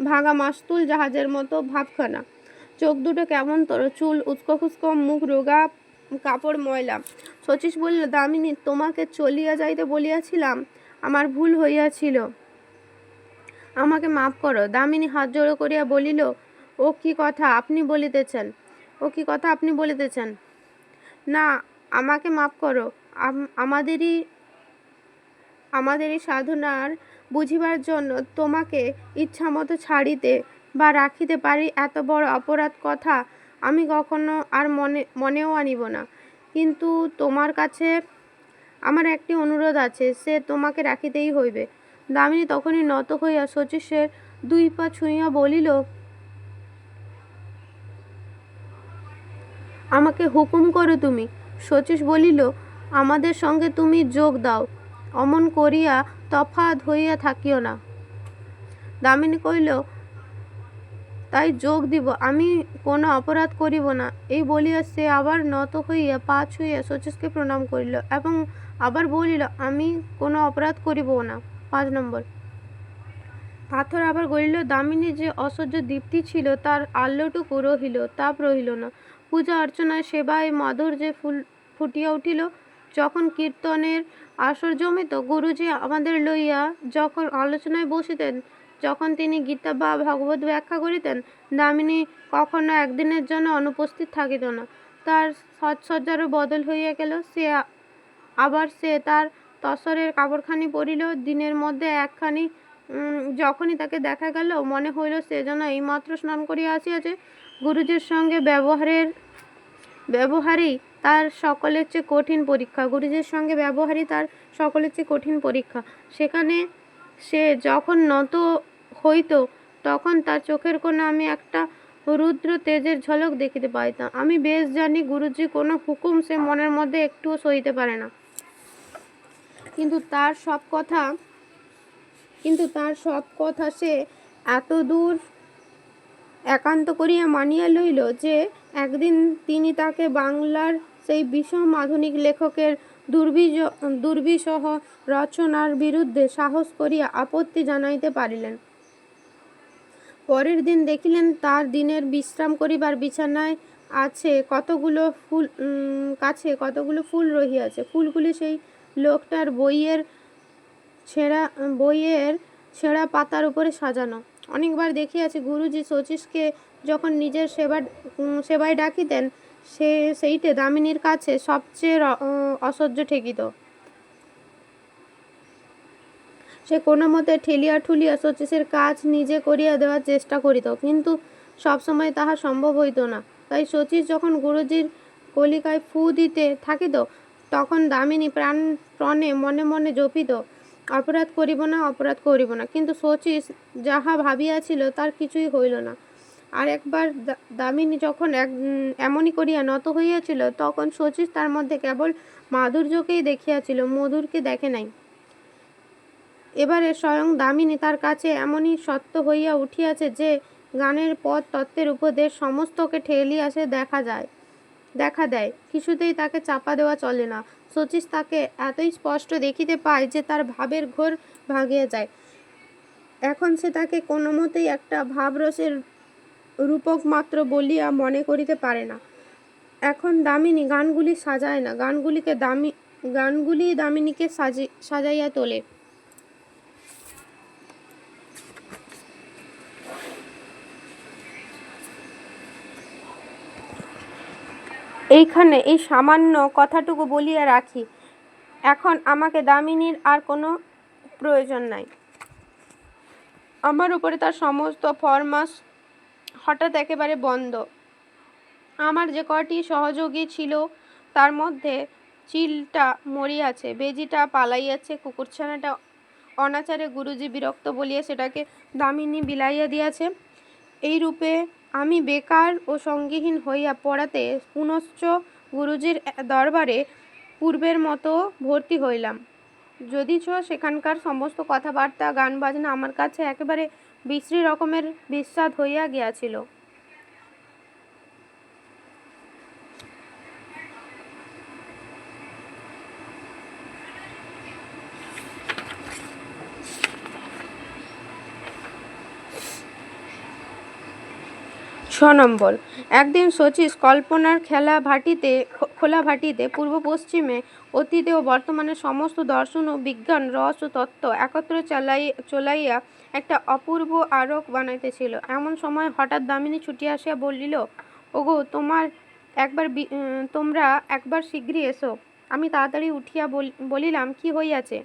ভাঙা মাস্তুল জাহাজের মতো ভাবখানা। চোখ দুটো কেমন তোর, চুল উস্কো খুস্কো, মুখ রোগা, কাপড় ময়লা। শচীশ বলিল, দামিনী, তোমাকে চলিয়া যাইতে বলিয়াছিলাম, আমার ভুল হইয়াছিল, আমাকে মাফ করো। দামিনী হাত জোড়ো করিয়া বলিল, ও কি কথা আপনি বলিতেছেন? না, আমাকে মাফ করো। আমাদেরই সাধনার বুঝিবার জন্য তোমাকে ইচ্ছামতো ছাড়িতে বা রাখিতে পারি, এত বড় অপরাধ কথা আমি কখনো আর মনেও আনিব না। কিন্তু তোমার কাছে আমার একটি অনুরোধ আছে, সে তোমাকে রাখিতেই হইবে। দামিনী তখনই নত হইয়া শচীশের 2 পা ছুঁইয়া বলিল, আমাকে হুকুম করো তুমি। শচীশ বলিল, আমাদের সঙ্গে তুমি যোগ দাও, অমন করিয়া তফাত হইয়া থাকিও না। দামিনী কহিল, তাই যোগ দিব, আমি কোনো অপরাধ করিব না। এই বলিয়া সে আবার নত হইয়া পা ছুঁইয়া শচীশকে প্রণাম করিল এবং আবার বলিল, আমি কোনো অপরাধ করিব না। 5 নম্বর। পাথর আবার গড়িল। দামিনীর যে অসহ্য দীপ্তি ছিল তার আল্লটুকু রহিল না। পূজা অর্চনায় সেবায় মাধুর্যে ফুটিয়া উঠিল। যখন কীর্তনের আসর জমিত, গুরুজি আমাদের লইয়া যখন আলোচনায় বসিতেন, যখন তিনি গীতা বা ভাগবত ব্যাখ্যা করিতেন, দামিনী কখনো একদিনের জন্য অনুপস্থিত থাকিত না। তার সাজসজ্জারও বদল হইয়া গেল। সে আবার সে তার তসরের কাপড়খানি পরিল। দিনের মধ্যে একখানি যখনই তাকে দেখা গেল, মনে হইল সে যেন এইমাত্র স্নান করিয়া আসিয়াছে। গুরুজির সঙ্গে ব্যবহারই তার সকলের চেয়ে কঠিন পরীক্ষা। গুরুজির সঙ্গে ব্যবহারই তার সকলের চেয়ে কঠিন পরীক্ষা। সেখানে সে যখন নত হইত, তখন তার চোখের কোণে আমি একটা রুদ্র তেজের ঝলক দেখিতে পাইতাম। আমি বেশ জানি গুরুজি কোনো হুকুম সে মনের মধ্যে একটুও সইতে পারে না, কিন্তু তার সব কথা সে এতদূর একান্ত করিয়া মানিয়া লইল যে একদিন তিনি তাকে বাংলার সেই বিষম আধুনিক লেখকের দুর্বিষহ রচনার বিরুদ্ধে সাহস করিয়া আপত্তি জানাইতে পারিলেন। পরের দিন দেখিলেন তার দিনের বিশ্রাম করিবার বিছানায় কতগুলো ফুল রহিয়াছে। ফুলগুলি সেই লোকটার বইয়ের ছেঁড়া পাতার উপরে সাজানো। অনেকবার দেখিয়াছি গুরুজি শচীশকে যখন নিজের সেবায় ডাকিতেন, সেইটে দামিনীর কাছে সবচেয়ে অসহ্য ঠেকিত। সে কোনো মতে ঠেলিয়া ঠুলিয়া শচীশের কাজ নিজে করিয়া দেওয়ার চেষ্টা করিত, কিন্তু সবসময় তাহা সম্ভব হইত না। তাই শচীশ যখন গুরুজির কলিকায় ফু দিতে থাকিত, তখন দামিনী প্রাণে মনে মনে জপিত, অপরাধ করিব না। কিন্তু শচীশ যাহা ভাবিয়াছিল তার কিছুই হইল না। আর একবার দামিনী যখন এমনি করিয়া নত হইয়াছিল, তখন শচীশ তার মধ্যে কেবল মাধুর্যকেই দেখিয়াছিল, মধুরকে দেখে নাই। এবারে স্বয়ং দামিনী তার কাছে এমনই সত্য হইয়া উঠিয়াছে যে গানের পদ, তত্ত্বের উপদেশ সমস্তকে ঠেলিয়া সে দেখা দেয়। কিছুতেই তাকে চাপা দেওয়া চলে না। শচীশ তাকে এতই স্পষ্ট দেখিতে পায় যে তার ভাবের ঘোর ভাঙিয়া যায়। এখন সে তাকে কোনো মতেই একটা ভাবরসের রূপক মাত্র বলিয়া মনে করিতে পারে না। এখন দামিনী গানগুলি সাজায় না, গানগুলি দামিনীকে সাজাইয়া তোলে। এইখানে এই সামান্য কথাটুকু বলিয়া রাখি। এখন আমাকে দামিনীর আর কোনো প্রয়োজন নাই। আমার উপরে তার সমস্ত ফরমাস হঠাৎ একেবারে বন্ধ। আমার যে কটি সহযোগী ছিল, তার মধ্যে চিলটা মরিয়াছে, বেজিটা পালাইয়াছে, কুকুরছানাটা অনাচারে গুরুজি বিরক্ত বলিয়া সেটাকে দামিনী বিলাইয়া দিয়াছে। এইরূপে আমি বেকার ও সঙ্গীহীন হইয়া পড়াতে পুনশ্চ গুরুজির দরবারে পূর্বের মতো ভর্তি হইলাম। যদিচ সেখানকার সমস্ত কথাবার্তা, গান বাজনা আমার কাছে একেবারে বিশ্রী রকমের বিস্বাদ হইয়া গিয়াছিল। নম্বর, একদিন শচীশ কল্পনার খোলা ভাটিতে পূর্ব পশ্চিমে অতীতে ও বর্তমানে সমস্ত দর্শন ও বিজ্ঞান, রস ও তত্ত্ব একত্র চলাইয়া একটা অপূর্ব আরক বানাইতেছিল। এমন সময় হঠাৎ দামিনী ছুটিয়া আসিয়া বলিল, ওগো, তোমরা একবার শীঘ্রই এসো। আমি তাড়াতাড়ি উঠিয়া বলিলাম, কি হইয়াছে?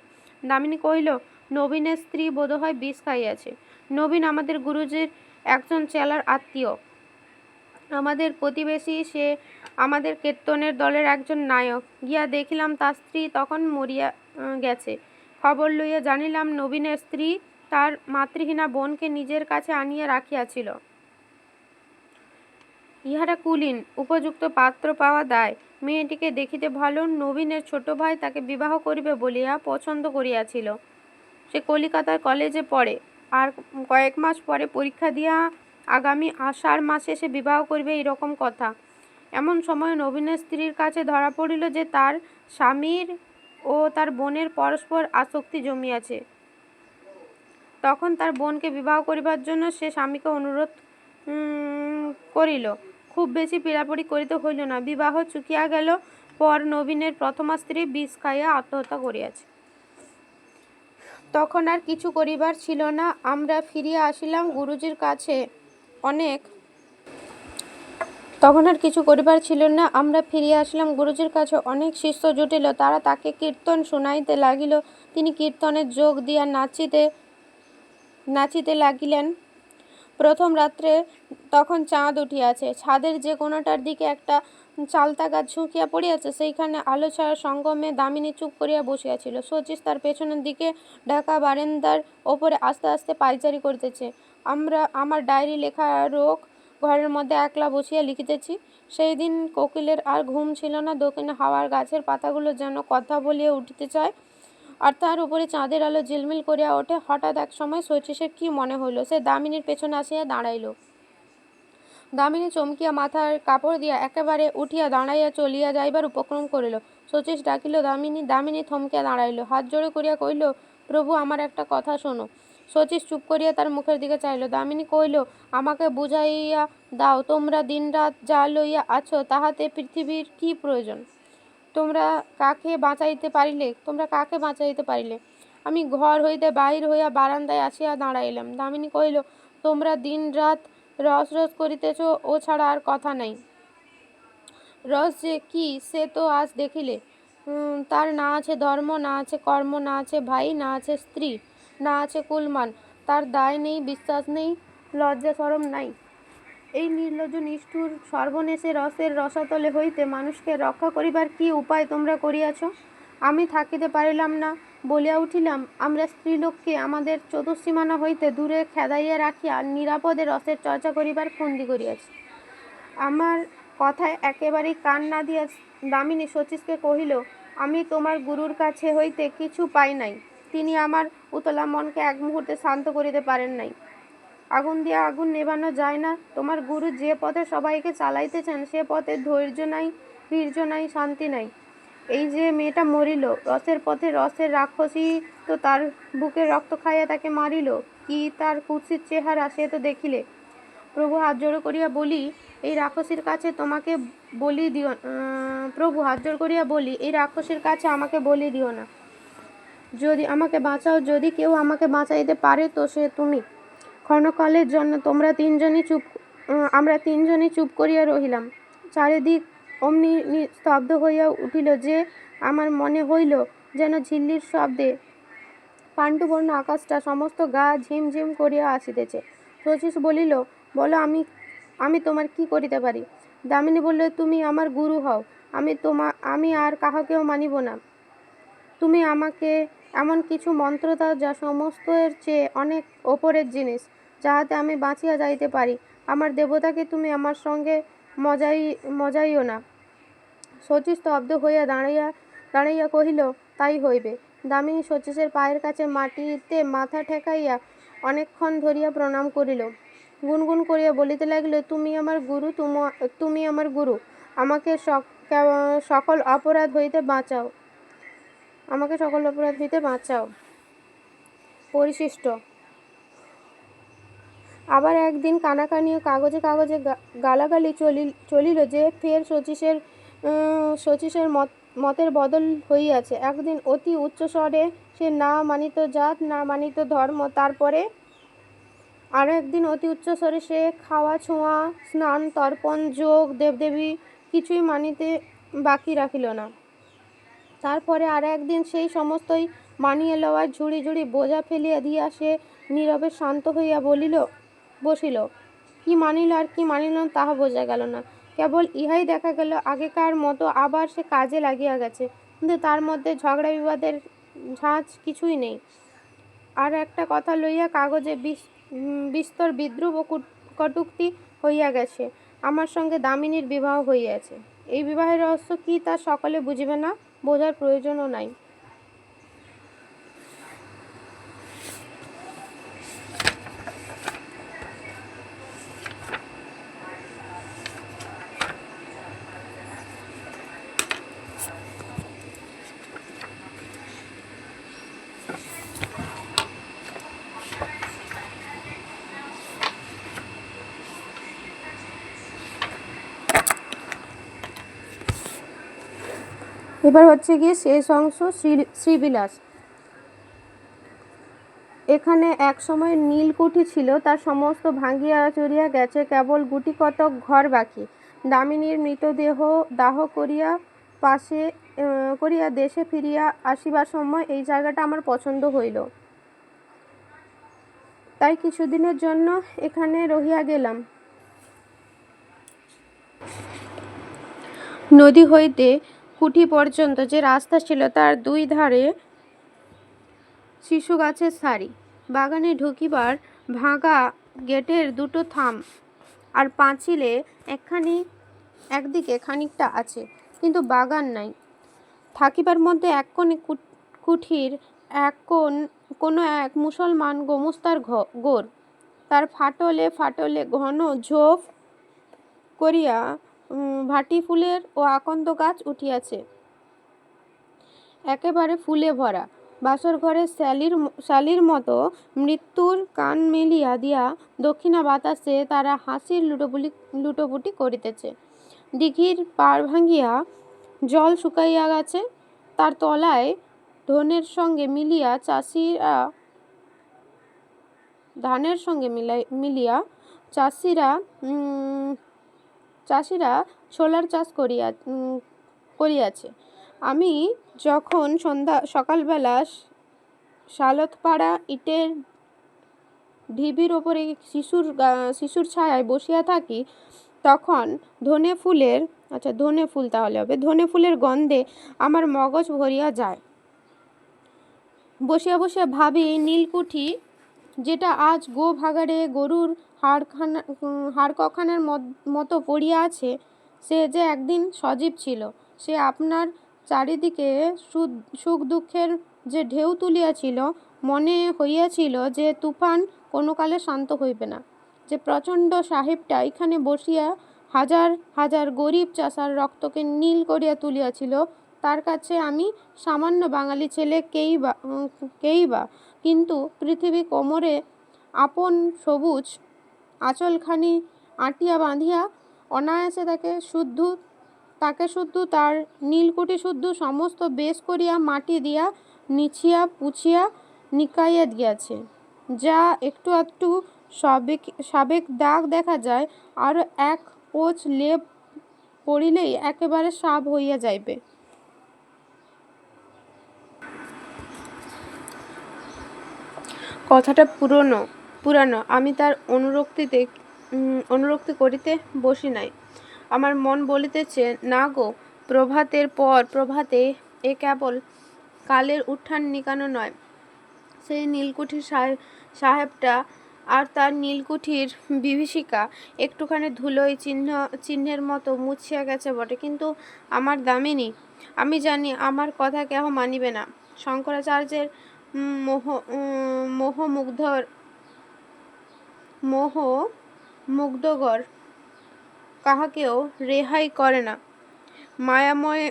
দামিনী কহিল, নবীনের স্ত্রী বোধহয় বিষ খাইয়াছে। নবীন আমাদের গুরুজির একজন চেলার আত্মীয়, আমাদের প্রতিবেশী, সে আমাদের কীর্তনের দলের একজন নায়ক। গিয়া দেখিলাম তার স্ত্রী তখন মরিয়া গেছে। খবর লইয়া জানিলাম নবীনের স্ত্রী তার মাতৃহীনা বোনকে নিজের কাছে আনিয়া রাখিয়াছিল। ইহারা কুলীন, উপযুক্ত পাত্র পাওয়া দায়। মেয়েটিকে দেখিতে ভালো, নবীনের ছোট ভাই তাকে বিবাহ করিবে বলিয়া পছন্দ করিয়াছিল। সে কলিকাতার কলেজে পড়ে, আর কয়েক মাস পরে পরীক্ষা দিয়া আগামী আষাঢ় মাসে সে বিবাহ করিবে, এইরকম কথা। এমন সময় নবীনের স্ত্রীর কাছে ধরা পড়িল যে তার স্বামীর ও তার বোনের পরস্পর আসক্তি জমিয়াছে। তখন তার বোনকে বিবাহ করিবার জন্য সে স্বামীকে অনুরোধ করিল। খুব বেশি পীড়াপড়ি করিতে হইল না, বিবাহ চুকিয়া গেল। পর নবীনের প্রথমা স্ত্রী বিষ খাইয়া আত্মহত্যা করিয়াছে। তখন আর কিছু করিবার ছিল না। আমরা ফিরিয়া আসিলাম। গুরুজির কাছে অনেক তখন আর কিছু করিবার ছিল না। আমরা ফিরিয়া আসিলাম। গুরুজির কাছে অনেক শিষ্য জুটিল। তারা তাকে কীর্তন শুনাইতে লাগিল। তিনি কীর্তনে যোগ দিয়া নাচিতে লাগিলেন। প্রথম রাত্রে তখন চাঁদ উঠিয়াছে। ছাদের যে কোণাটার দিকে একটা চালতা গাছ ঝুঁকিয়া পড়িয়াছে, সেইখানে আলো ছায়ার সঙ্গমে দামিনী চুপ করিয়া বসিয়াছিল। শচীশ তার পেছনের দিকে ঢাকা বারান্দার ওপরে আস্তে আস্তে পায়চারি করিতেছে। আমার ডায়েরি লেখা রোগ ঘরের মধ্যে একলা বসিয়া লিখিতেছি। সেই দিন কোকিলের আর ঘুম ছিল না। দক্ষিণে হাওয়ার গাছের পাতাগুলো যেন কথা বলিয়া উঠিতে চায়, আর তার উপরে চাঁদের আলো ঝিলমিল করিয়া ওঠে। হঠাৎ এক সময় শচীশের কি মনে হইল, সে দামিনীর পেছনে আসিয়া দাঁড়াইল। দামিনী চমকিয়া মাথার কাপড় দিয়া একেবারে উঠিয়া দাঁড়াইয়া চলিয়া যাইবার উপক্রম করিল। শচীশ ডাকিল, দামিনী। দামিনী থমকিয়া দাঁড়াইল, হাত জোড়ে করিয়া কহিল, প্রভু, আমার একটা কথা শোনো। শচীশ চুপ করিয়া তার মুখের দিকে চাইল। দামিনী কহিল, আমাকে বুঝাইয়া দাও, তোমরা দিনরাত যা লইয়া আছো তাহাতে পৃথিবীর কি প্রয়োজন? তোমরা কাকে বাঁচাইতে পারিলে? আমি ঘর হইতে বাহির হইয়া বারান্দায় আসিয়া দাঁড়াইলাম। দামিনী কহিল, তোমরা দিন রাত রস রস করিতেছ, ও ছাড়া আর কথা নাই। রস যে কি সে তো আজ দেখিলে। তার না আছে ধর্ম, না আছে কর্ম, না আছে ভাই, না আছে স্ত্রী, না আছে কুলমান। তার দায় নেই, বিশ্বাস নেই, লজ্জা শরম নাই। এই নির্লজ্জ নিষ্ঠুর সর্বনেশে রসের রসাতলে হইতে মানুষকে রক্ষা করিবার কি উপায় তোমরা করিয়াছ? আমি থাকিতে পারিলাম না বলিয়া উঠিলাম, আমরা স্ত্রীলোককে আমাদের চতুঃসীমানা হইতে দূরে খেদাইয়া রাখিয়া নিরাপদে রসের চর্চা করিবার ফন্দি করিয়াছি। আমার কথায় একেবারেই কান না দিয়া দামিনী শচীশকে কহিল, আমি তোমার গুরুর কাছে হইতে কিছু পাই নাই। তিনি আমার উতলা মনকে এক মুহূর্তে শান্ত করিতে পারেন নাই। আগুন দিয়া আগুন নেভানো যায় না। তোমার গুরু যে পথে সবাইকে চালাইতেছেন সে পথে ধৈর্য নাই, বীর্য নাই, শান্তি নাই। এই যে মেয়েটা মরিল রসের পথে, রসের রাক্ষসী তো তার বুকের রক্ত খাইয়া তাকে মারিল। কি তার কুৎসিত চেহারা সে তো দেখিলে। প্রভু, হাত জোড় করিয়া বলি, এই রাক্ষসীর কাছে তোমাকে বলি দিও। প্রভু, হাত জোড় করিয়া বলি, এই রাক্ষসীর কাছে আমাকে বলি দিও না। যদি আমাকে বাঁচাও, যদি কেউ আমাকে বাঁচাইতে পারে তো সে তুমি। ক্ষণকালের জন্য আমরা তিনজনই চুপ করিয়া রহিলাম। চারিদিক অমনি স্তব্ধ হইয়া উঠিল যে আমার মনে হইল যেন ঝিল্লির শব্দে পাণ্ডুবর্ণ আকাশটা সমস্ত গা ঝিমঝিম করিয়া আসিতেছে। শচীশ বলিল, বলো, আমি তোমার কি করিতে পারি? দামিনী বলল, তুমি আমার গুরু হও। আমি আর কাহাকেও মানিব না। তুমি আমাকে এমন কিছু মন্ত্র দাও যা সমস্তের চেয়ে অনেক ওপরের জিনিস, যাহাতে আমি বাঁচিয়া যাইতে পারি। আমার দেবতাকে তুমি আমার সঙ্গে মজাইও না। শচীশ স্তব্ধ হইয়া দাঁড়াইয়া কহিল, তাই হইবে। দামিনী শচীশের পায়ের কাছে মাটিতে মাথা ঠেকাইয়া অনেকক্ষণ ধরিয়া প্রণাম করিল। গুনগুন করিয়া বলিতে লাগিল, তুমি আমার গুরু, তুমি আমার গুরু। আমাকে সকল অপরাধ হইতে বাঁচাও। পরিশিষ্ট। আবার একদিন কানাকানি ও কাগজে কাগজে গালাগালি চলিল যে ফের শচীশের মতের বদল হইয়াছে। একদিন অতি উচ্চস্বরে সে না মানিত জাত, না মানিত ধর্ম। তারপরে আর একদিন অতি উচ্চস্বরে সে খাওয়া, ছোঁয়া, স্নান, তর্পণ, যোগ, দেবদেবী কিছুই মানিতে বাকি রাখিল না। তারপরে আর একদিন সেই সমস্তই মানিয়া লওয়ার ঝুড়ি ঝুড়ি বোঝা ফেলিয়া দিয়া সে নীরবে শান্ত হইয়া বসিল। কি মানিল আর কি মানিল না তাহা বোঝা গেল না। কেবল ইহাই দেখা গেল, আগেকার মতো আবার সে কাজে লাগিয়া গেছে, কিন্তু তার মধ্যে ঝগড়া বিবাদের ঝাঁজ কিছুই নেই। আর একটা কথা লইয়া কাগজে বিস্তর বিদ্রুপ ও কটূক্তি হইয়া গেছে। আমার সঙ্গে দামিনীর বিবাহ হইয়াছে। এই বিবাহের রহস্য কি তা সকলে বুঝিবে না, বোঝার প্রয়োজনও নাই। এবার হচ্ছে গিয়ে শেষ অংশ, শ্রীবিলাস। এখানে এক সময় নীলকুঠি ছিল, তার সমস্ত ভাঙিয়া চুরিয়া গেছে, কেবল গুটি কতক ঘর বাকি। দামিনীর মৃতদেহ দাহ করিয়া পাশে করিয়া দেশে ফিরিয়া আসিবার সময় এই জায়গাটা আমার পছন্দ হইল, তাই কিছুদিনের জন্য এখানে রহিয়া গেলাম। নদী হইতে কুঠি পর্যন্ত যে রাস্তা ছিল তার দুই ধারে শিশু গাছের সারি, বাগানে ঢুকিবার ভাঙা গেটের দুটো থাম, আর পাঁচিলে একদিকে খানিকটা আছে, কিন্তু বাগান নাই। থাকিবার মধ্যে এক কোণে কুঠির কোনো এক মুসলমান গোমস্তার গোর, তার ফাটলে ফাটলে ঘন ঝোপ করিয়া ভাটি ফুলের ও আকন্দ গাছ উঠিয়াছে, একেবারে ফুলে ভরা। বাসর ঘরে শ্যালীর মতো মৃত্যুর কান মেলিয়া দিয়া দক্ষিণা বাতাসে তারা হাসির লুটোপুটি করিতেছে। দিঘির পাড় ভাঙিয়া জল শুকাইয়া গেছে, তার তলায় ধানের সঙ্গে মিলিয়া চাষিরা ছোলার চাষ করিয়াছে। আমি যখন সকালবেলা শালতপাড়া ইটের ঢিবির ওপরে শিশুর ছায়ায় বসিয়া থাকি, তখন ধনে ফুলের গন্ধে আমার মগজ ভরিয়া যায়। বসিয়া বসিয়া ভাবি, নীলকুঠি যেটা আজ গো ভাগাড়ে গরুর হাড়কখানার মতো পড়িয়া আছে, সে যে একদিন সজীব ছিল। সে আপনার চারিদিকে সুখ দুঃখের যে ঢেউ তুলিয়াছিল, মনে হইয়াছিল যে তুফান কোনো কালে শান্ত হইবে না। যে প্রচণ্ড সাহেবটা এখানে বসিয়া হাজার হাজার গরিব চাষার রক্তকে নীল করিয়া তুলিয়াছিল, তার কাছে আমি সামান্য বাঙালি ছেলে, কেই বা। কিন্তু পৃথিবী কোমরে আপন সবুজ আঁচলখানি আঁটিয়া বাঁধিয়া অনায়াসে তাকে শুদ্ধ তার নীলকুঠি শুদ্ধ সমস্ত বেশ করিয়া মাটি দিয়া নিছিয়া পুছিয়া নিকাইয়া দিয়াছে। যা একটু আধটু সাবেক দাগ দেখা যায়, আরও এক পোঁচ লেপ পড়িলেই একেবারে সাব হইয়া যাইবে। কথাটা পুরানো। আমি তার অনুরক্তি করিতে বসি নাই। আমার মন বলিতেছে, না গো, প্রভাতের পর প্রভাতে এ কেবল কালের উত্থান নিকানো নয়। সেই নীলকুঠির সাহেবটা আর তার নীলকুঠির বিভীষিকা একটুখানি ধুলোয় চিহ্নের মতো মুছিয়া গেছে বটে, কিন্তু আমার দামিনী, আমি জানি আমার কথা কেহ মানিবে না। শঙ্করাচার্যের মোহমুগ্ধগর কাহাকেও রেহাই করে না। মায়াময়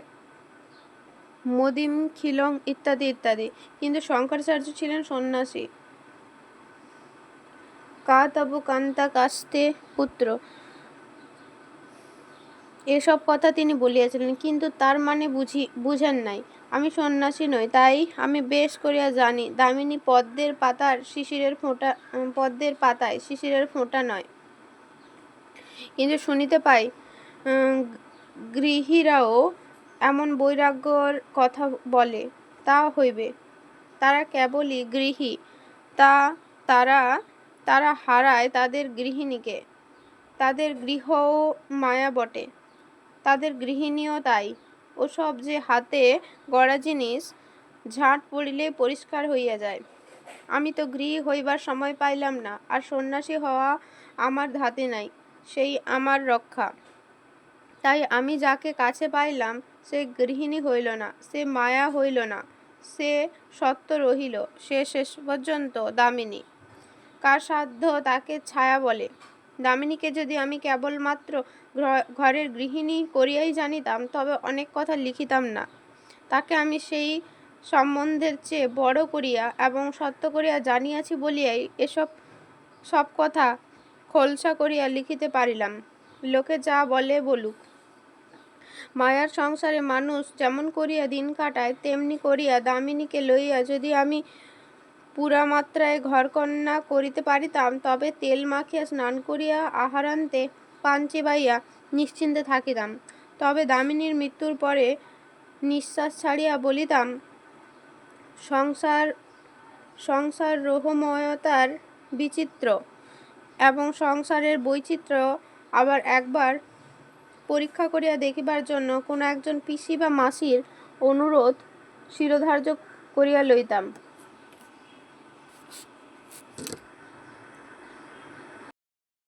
মদিম খিলং ইত্যাদি ইত্যাদি। কিন্তু শঙ্করাচার্য ছিলেন সন্ন্যাসী। কা তব কান্তা কাস্তে পুত্র, এসব কথা তিনি বলিয়াছিলেন, কিন্তু তার মানে বুঝেন নাই। আমি সন্ন্যাসী নই, তাই আমি বেশ করিয়া জানি দামিনী পদ্মের পাতায় শিশিরের ফোঁটা নয়। কিন্তু শুনিতে পাই গৃহীরাও এমন বৈরাগ্যর কথা বলে। তা হইবে, তারা কেবলই গৃহী, তারা হারায় তাদের গৃহিণীকে। তাদের গৃহও মায়া বটে, তাদের গৃহিণীও তাই। ওসব যে হাতে গড়া জিনিস, ঝাঁট পড়িলেই পরিষ্কার হইয়া যায়। আমি তো গৃহী হইবার সময় পাইলাম না, আর সন্ন্যাসী হওয়া আমার ধাতে নাই, সেই আমার রক্ষা। তাই আমি যাকে কাছে পাইলাম, সে গৃহিণী হইল না, সে মায়া হইল না, সে সত্য রহিল, সে শেষ পর্যন্ত দামিনী। কার সাধ্য তাকে ছায়া বলে। দামিনীকে যদি আমি কেবলমাত্র ঘরের গৃহিণী করিয়াই জানিতাম, তবে অনেক কথা লিখিতাম না। তাকে আমি সেই সম্বন্ধের চেয়ে বড় করিয়া এবং সত্য করিয়া জানিয়াছি বলিয়াই সব কথা খোলসা করিয়া লিখিতে পারিলাম। লোকে যা বলে বলুক। মায়ার সংসারে মানুষ যেমন করিয়া দিন কাটায়, তেমনি করিয়া দামিনীকে লইয়া যদি আমি পুরামাত্রায় ঘরকন্না করিতে পারিতাম, তবে তেল মাখিয়া স্নান করিয়া আহারান্তে পান চিবাইয়া নিশ্চিন্তে থাকিতাম। তবে দামিনীর মৃত্যুর পরে নিঃশ্বাস ছাড়িয়া বলিতাম, সংসার সংসার রোহময়তার বিচিত্র, এবং সংসারের বৈচিত্র্য আবার একবার পরীক্ষা করিয়া দেখিবার জন্য কোনো একজন পিসি বা মাসির অনুরোধ শিরোধার্য করিয়া লইতাম।